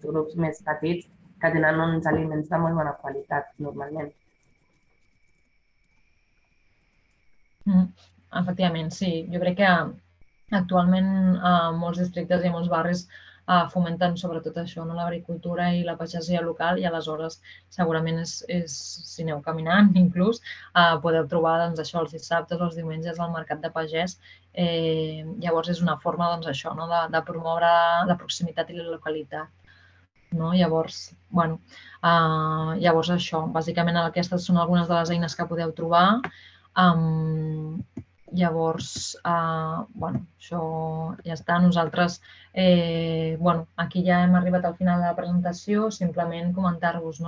S7: grups més petits que tenen uns aliments de molt bona qualitat normalment.
S2: Efectivament, sí. Jo crec que actualment molts districtes i molts barris fomenten sobretot això, l'agricultura i la pagesia local i aleshores segurament si aneu caminant inclús podeu trobar això els dissabtes o els diumenges al mercat de pagès. Llavors és una forma de promoure la proximitat i la localitat. Llavors això, bàsicament aquestes són algunes de les eines que podeu trobar. Llavors, això ja està. Nosaltres, aquí ja hem arribat al final de la presentació, simplement comentar-vos,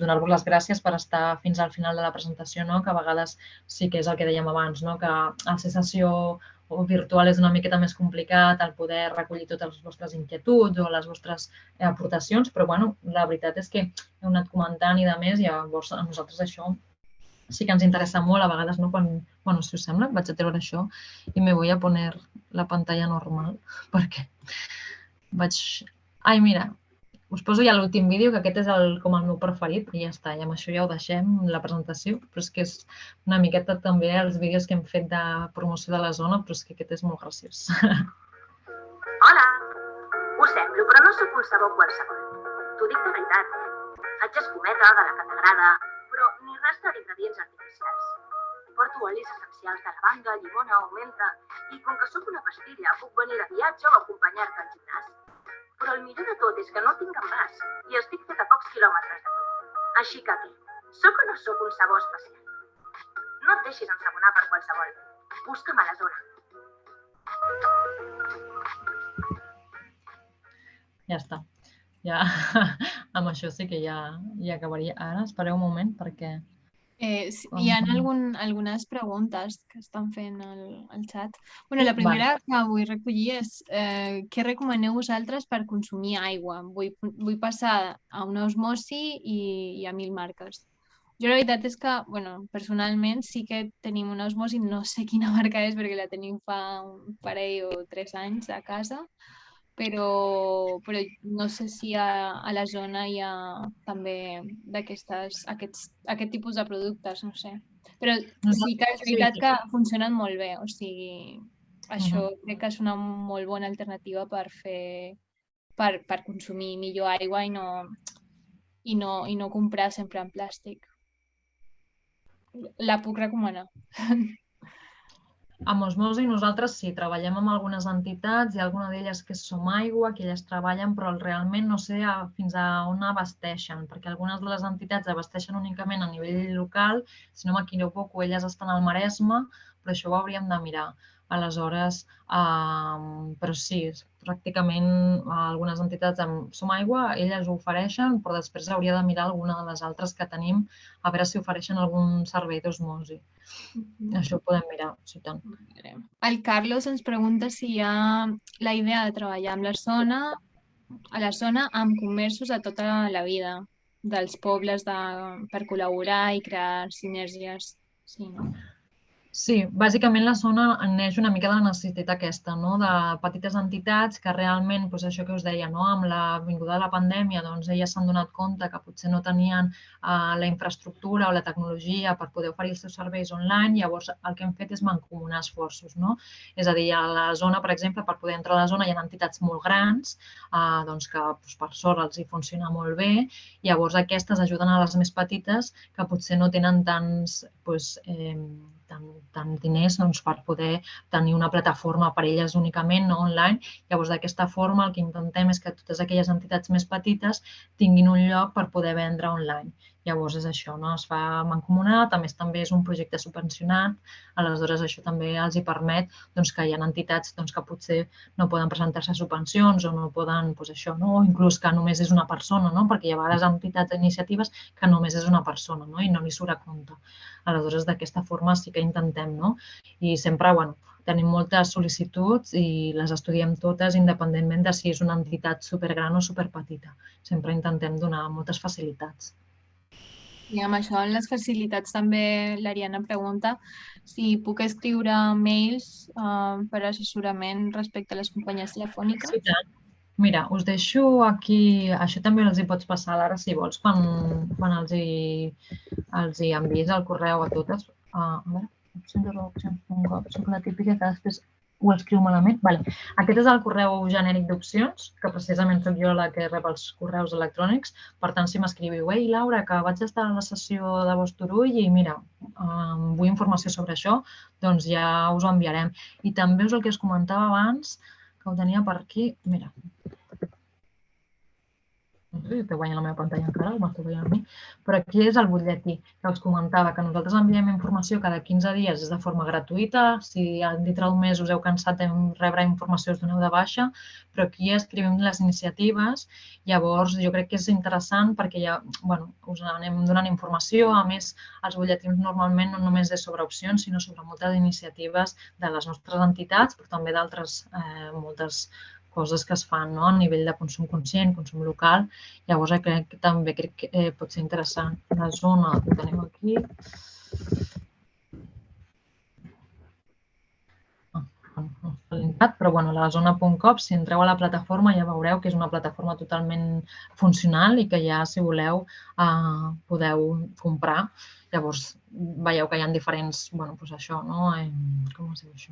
S2: donar-vos les gràcies per estar fins al final de la presentació, que a vegades sí que és el que dèiem abans, que al ser sessió virtual és una miqueta més complicat el poder recollir totes les vostres inquietuds o les vostres aportacions, però la veritat és que heu anat comentant i de més, llavors a nosaltres això sí que ens interessa molt, a vegades, quan, si us sembla, vaig a treure això i me voy a poner la pantalla normal, perquè Ai, mira, us poso ja l'últim vídeo, que aquest és com el meu preferit, i ja està, i amb això ja ho deixem, la presentació, però és que és una miqueta també els vídeos que hem fet de promoció de la zona, però és que aquest és molt graciós.
S1: Hola! Ho semblo, però no sóc un sabó qualsevol. T'ho dic de veritat. Faig escumeta de la que t'agrada, però ni resta d'ingredients artificials. Porto olis essencials de lavanda, llimona o menta, i com que sóc una pastilla, puc venir de viatge o acompanyar-te al gimnàs. Però el millor de tot és que no tinc envàs i estic fet a pocs quilòmetres de tu. Així que què? Soc o no soc un sabó especial? No et deixis ensabonar per qualsevol. Busca'm a la zona.
S2: Ja està. Ja, amb això sí que ja acabaria. Ara, espereu un moment, perquè...
S6: Hi ha algunes preguntes que estan fent al xat. La primera que vull recollir és què recomaneu vosaltres per consumir aigua? Vull passar a una osmosi i a 1000 marques. Jo la veritat és que, personalment sí que tenim una osmosi, no sé quina marca és perquè la tenim fa un parell o 3 anys a casa, però no sé si a la zona hi ha també aquest tipus de productes, no sé. Però sí que és veritat que funcionen molt bé, o sigui, això crec que és una molt bona alternativa per consumir millor aigua i no comprar sempre en plàstic. La puc recomanar.
S2: Amb osmosi nosaltres sí, treballem amb algunes entitats, hi ha alguna d'elles que és Som Aigua, que elles treballen, però realment no sé fins a on abasteixen, perquè algunes de les entitats abasteixen únicament a nivell local, si no m'equivoco, elles estan al Maresme, però això ho hauríem de mirar. Aleshores, però sí, pràcticament algunes entitats amb Som Aigua, elles ho ofereixen, però després hauria de mirar alguna de les altres que tenim, a veure si ofereixen algun servei d'osmosi. Això ho podem mirar, sí, tant.
S6: El Carlos ens pregunta si hi ha la idea de treballar a la zona amb comerços a tota la vida. dels pobles per col·laborar i crear sinergies. Sí, no?
S2: Sí, bàsicament la zona neix una mica de la necessitat aquesta, no? De petites entitats que realment, doncs això que us deia, no? Amb la vinguda de la pandèmia, doncs elles s'han donat compte que potser no tenien la infraestructura o la tecnologia per poder oferir els seus serveis online, llavors el que hem fet és mancomunar esforços, no? És a dir, a la zona, per exemple, per poder entrar a la zona hi ha entitats molt grans, doncs que per sort els hi funciona molt bé, llavors aquestes ajuden a les més petites que potser no tenen tants diners per poder tenir una plataforma per elles únicament, no online. Llavors, d'aquesta forma, el que intentem és que totes aquelles entitats més petites tinguin un lloc per poder vendre online. Llavors, és això, no? Es fa mancomunat, a més també és un projecte subvencionat, aleshores això també els hi permet que hi ha entitats que potser no poden presentar-se a subvencions o no poden, o inclús que només és una persona, no? Perquè hi ha a vegades entitats o iniciatives que només és una persona, no? I no li surt a compte. Aleshores, d'aquesta forma sí que intentem, no? I sempre, tenim moltes sol·licituds i les estudiem totes independentment de si és una entitat supergran o superpetita. Sempre intentem donar moltes facilitats.
S6: I amb això, en les facilitats, també l'Ariana pregunta si puc escriure mails per assessorament respecte a les companyies telefòniques.
S2: Sí, tant. Mira, us deixo aquí, això també els hi pots passar ara, si vols, quan els hi envies el correu a totes. A veure, opcions.gov, soc la típica que després ho escriu malament. Aquest és el correu genèric d'opcions, que precisament soc jo la que rep els correus electrònics. Per tant, si m'escriviu, ei, Laura, que vaig estar a la sessió de Bosturull i mira, vull informació sobre això, doncs ja us ho enviarem. I també el que us comentava abans, que ho tenia per aquí, mira. No sé si esteu veient la meva pantalla encara o m'esteu veient a mi, però aquí és el butlletí que us comentava, que nosaltres enviem informació cada 15 dies des de forma gratuïta. Si dintre d'un mes us heu cansat de rebre informació, us doneu de baixa, però aquí escrivim les iniciatives. Llavors, jo crec que és interessant perquè ja us anem donant informació. A més, els butlletins normalment no només és sobre opcions, sinó sobre moltes iniciatives de les nostres entitats, però també d'altres moltes coses que es fan a nivell de consum conscient, consum local. Llavors, també crec que pot ser interessant. La zona, ho tenim aquí. Però la zona.gov, si entreu a la plataforma ja veureu que és una plataforma totalment funcional i que ja, si voleu, podeu comprar. Llavors, veieu que hi ha diferents, això, no? Com es diu això?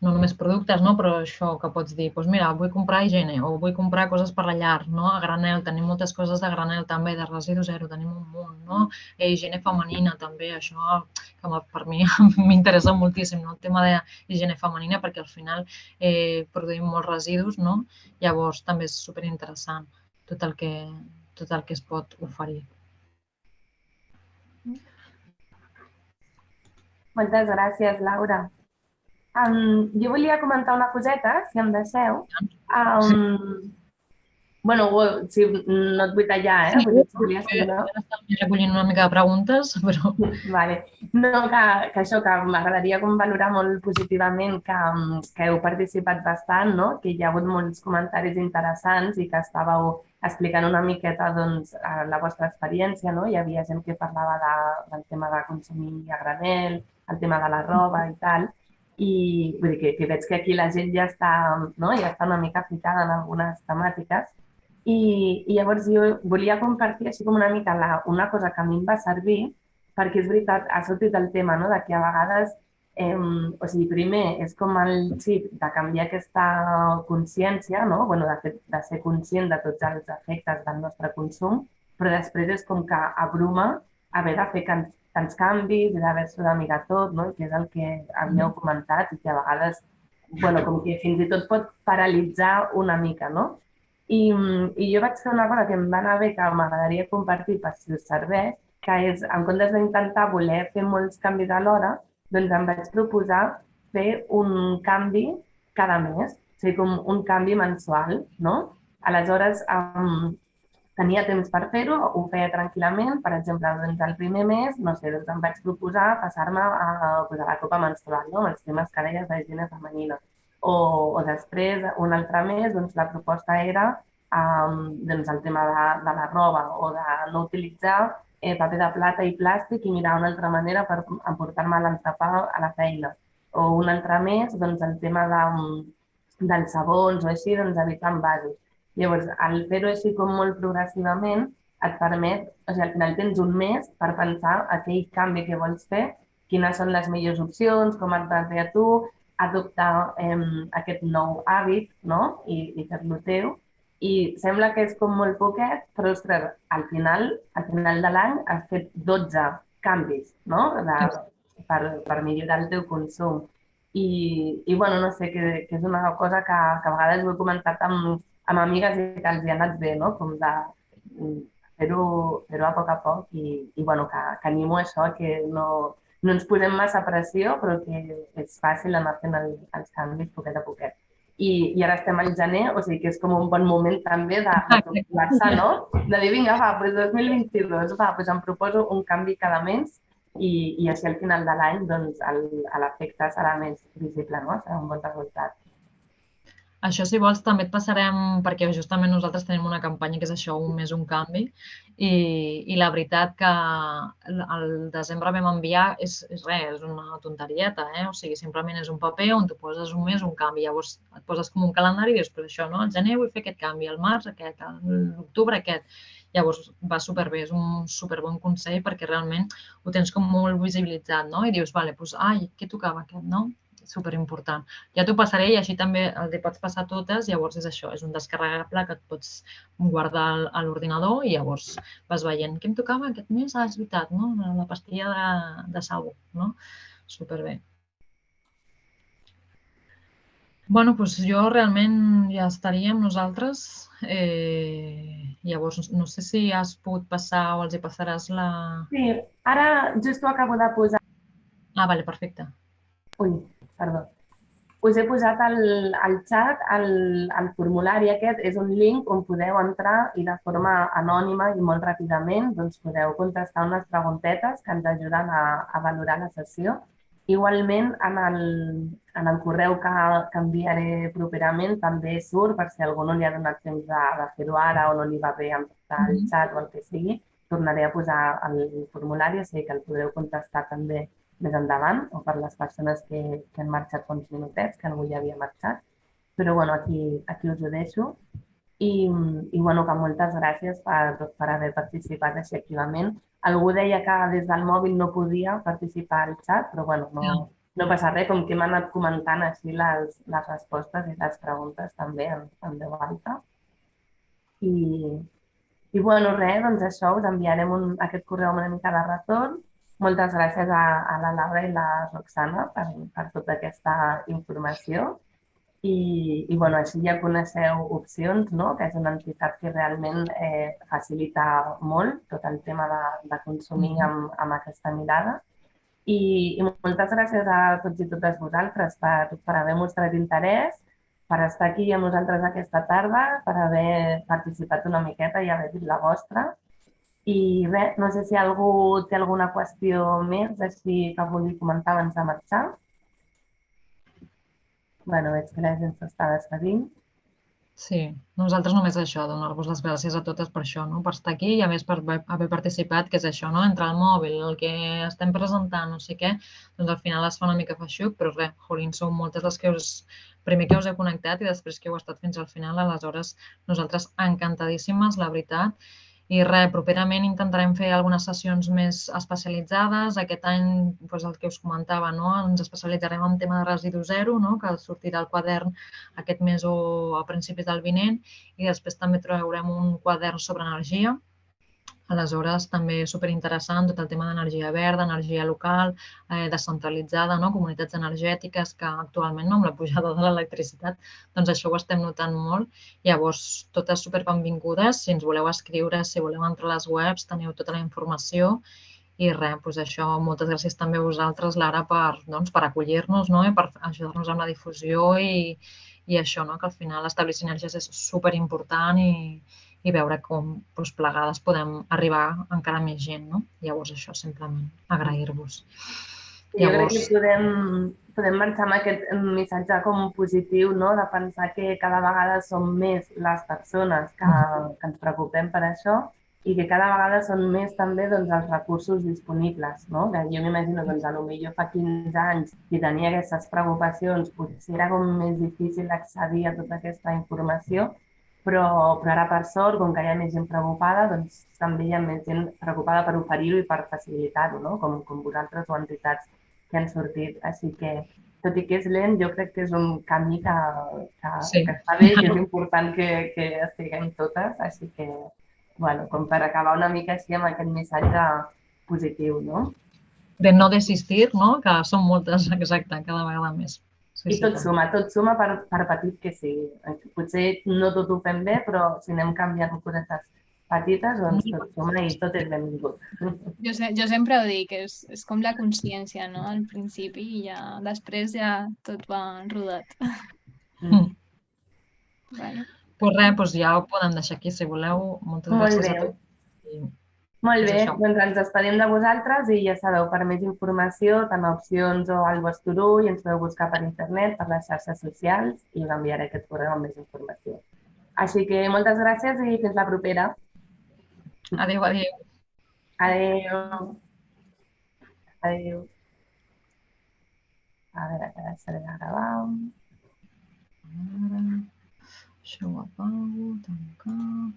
S2: No només productes, però això que pots dir, doncs mira, vull comprar higiene o vull comprar coses per la llar, a granel, tenim moltes coses de granel també, de residu zero, tenim un munt, higiene femenina també, això que per mi m'interessa moltíssim, el tema d'higiene femenina, perquè al final produïm molts residus, llavors també és superinteressant tot el que es pot oferir.
S7: Moltes gràcies, Laura. Jo volia comentar una coseta, si em deixeu. Si no et vull tallar,
S2: Estic recollint una mica de preguntes, però...
S7: No, que això, que m'agradaria valorar molt positivament que heu participat bastant, que hi ha hagut molts comentaris interessants i que estàveu explicant una miqueta la vostra experiència. Hi havia gent que parlava del tema de consumir a granel, el tema de la roba i tal. I vull dir que veig que aquí la gent ja està una mica ficada en algunes temàtiques. I llavors jo volia compartir així com una mica una cosa que a mi em va servir, perquè és veritat, ha sortit el tema de que a vegades, primer és com el xip de canviar aquesta consciència, de ser conscient de tots els efectes del nostre consum, però després és com que abruma haver de fer tants canvis i d'haver-s'ho de mirar tot, que és el que havíeu comentat i que a vegades, com que fins i tot pot paralitzar una mica, I jo vaig fer una cosa que em va anar bé, que m'agradaria compartir per si us serveix, que és, en comptes d'intentar voler fer molts canvis alhora, doncs em vaig proposar fer un canvi cada mes, o sigui, com un canvi mensual, Aleshores, tenia temps per fer-ho, ho feia tranquil·lament. Per exemple, el primer mes, em vaig proposar passar-me a la copa menstrual, amb els temes que deies d'higiene femenina. O després, un altre mes, la proposta era doncs, el tema de la roba o de no utilitzar paper de plata i plàstic i mirar una altra manera per emportar-me l'entrepà a la feina. O un altre més, doncs, el tema dels sabons o així, doncs, evitar envasos. Llavors, al fer-ho així com molt progressivament, et permet, o sigui, al final tens un mes per pensar aquell canvi que vols fer, quines són les millors opcions, com et vas bé a tu, adoptar aquest nou hàbit, no? I fer-lo teu. I sembla que és com molt poquet, però, ostres, al final de l'any has fet 12 canvis, no? Per millorar el teu consum. I bueno, no sé, que és una cosa que a vegades ho he comentat amb amigues i que els hi ha anat bé, no? Com de fer-ho a poc i bueno, que animo això, que no ens posem massa pressió, però que és fàcil anar fent els canvis poquet a poquet. I ara estem al gener, o sigui que és com un bon moment també de trobar-se, no? De dir, vinga, va, doncs 2022, va, doncs em proposo un canvi cada mes i així al final de l'any doncs l'efecte serà més visible, no? Serà un bon resultat.
S2: Això, si vols, també et passarem, perquè justament nosaltres tenim una campanya que és això, un mes, un canvi, i la veritat que al desembre vam enviar, és res, és una tonterieta, o sigui, simplement és un paper on tu poses un mes, un canvi, llavors et poses com un calendari i dius, però això, no? Al gener vull fer aquest canvi, al març aquest, a l'octubre aquest. Llavors va superbé, és un superbon consell perquè realment ho tens com molt visibilitzat, no? I dius, vale, doncs, ai, què tocava aquest, no? Superimportant. Ja t'ho passaré i així també el pots passar totes, llavors és això, és un descarregable que et pots guardar a l'ordinador i llavors vas veient què em tocava aquest mes, és veritat, no? La pastilla de sabo, no? Superbé. Bueno, doncs jo realment ja estaria amb nosaltres. Llavors, no sé si has pogut passar o els hi passaràs la...
S7: Sí, ara just ho acabo de posar.
S2: Ah, vale, perfecte.
S7: Ui, perdó. Us he posat al xat el formulari aquest, és un link on podeu entrar i de forma anònima i molt ràpidament doncs podeu contestar unes preguntetes que ens ajuden a valorar la sessió. Igualment, en el correu que enviaré properament també surt, per si algú no li ha donat temps de fer-ho ara o no li va bé entrar al xat o el que sigui, tornaré a posar el formulari, o sigui que el podreu contestar també més endavant, o per les persones que han marxat fa uns minutets, que algú ja havia marxat. Però bueno, aquí us ho deixo. I bueno, que moltes gràcies per haver participat així activament. Algú deia que des del mòbil no podia participar al xat, però bueno, no passa res, com que hem anat comentant així les respostes i les preguntes també en veu alta. I bueno, res, doncs això, us enviarem aquest correu amb una mica de retorn. Moltes gràcies a la Laura i la Roxana per tota aquesta informació. I bueno, així ja coneixeu Opcions, no? Que és una entitat que realment facilita molt tot el tema de consumir amb aquesta mirada. I moltes gràcies a tots i totes vosaltres per haver mostrat interès, per estar aquí amb nosaltres aquesta tarda, per haver participat una miqueta i haver dit la vostra. I res, no sé si algú té alguna qüestió més així que vulgui comentar abans de marxar. Bueno, veig que la gent s'està despedint.
S2: Sí, nosaltres només això, donar-vos les gràcies a totes per això, no? Per estar aquí i a més per haver participat, que és això, no? Entre el mòbil, el que estem presentant, no sé què, doncs al final es fa una mica feixuc, però res, jolín, sou moltes les que primer que us he connectat i després que heu estat fins al final, aleshores nosaltres encantadíssimes, la veritat. I res, properament intentarem fer algunes sessions més especialitzades. Aquest any, doncs el que us comentava, no? Ens especialitzarem en tema de residu zero, no? Que sortirà el quadern aquest mes o a principis del vinent. I després també traurem un quadern sobre energia. Aleshores, també superinteressant tot el tema d'energia verda, energia local, descentralitzada, no? Comunitats energètiques, que actualment, no? Amb la pujada de l'electricitat, doncs això ho estem notant molt. Llavors, totes superbenvingudes. Si ens voleu escriure, si voleu entrar a les webs, teniu tota la informació. I res, doncs això, moltes gràcies també a vosaltres, Lara, per acollir-nos, no? I per ajudar-nos amb la difusió i això, no? Que al final establir sinergies és superimportant i veure com plegades podem arribar a encara més gent, no? Llavors això, simplement, agrair-vos.
S7: Jo crec que podem marxar amb aquest missatge com positiu, no? De pensar que cada vegada som més les persones que ens preocupem per això i que cada vegada són més també doncs, els recursos disponibles. No? Que jo m'imagino que potser fa 15 anys i tenia aquestes preocupacions, potser era com més difícil accedir a tota aquesta informació, però ara per sort, com que hi ha més gent preocupada, doncs també hi ha més gent preocupada per oferir-ho i per facilitar-ho, no? Com vosaltres o entitats que han sortit. Així que, tot i que és lent, jo crec que és un camí que està bé i que és important que estiguem totes. Així que, bueno, com per acabar una mica així amb aquest missatge positiu, no?
S2: De no desistir, no? Que són moltes, exacte, cada vegada més.
S7: I tot suma per petit que sigui. Potser no tot ho fem bé, però si anem canviant cosetes petites, doncs tot suma i tot és benvingut.
S6: Jo sempre ho dic, és com la consciència, no? Al principi i ja després ja tot va rodat.
S2: Pues res, ja ho podem deixar aquí, si voleu. Moltes gràcies a tots.
S7: Molt bé, doncs ens despedim de vosaltres i ja sabeu, per més informació, tant a Opcions o al Turull, ens podeu buscar per internet, per les xarxes socials i us enviaré aquest correu amb més informació. Així que moltes gràcies i fins la propera.
S2: Adéu, adéu.
S7: Adéu. Adéu. A veure, que deixaré de gravar.
S2: Això ho apago, tancar...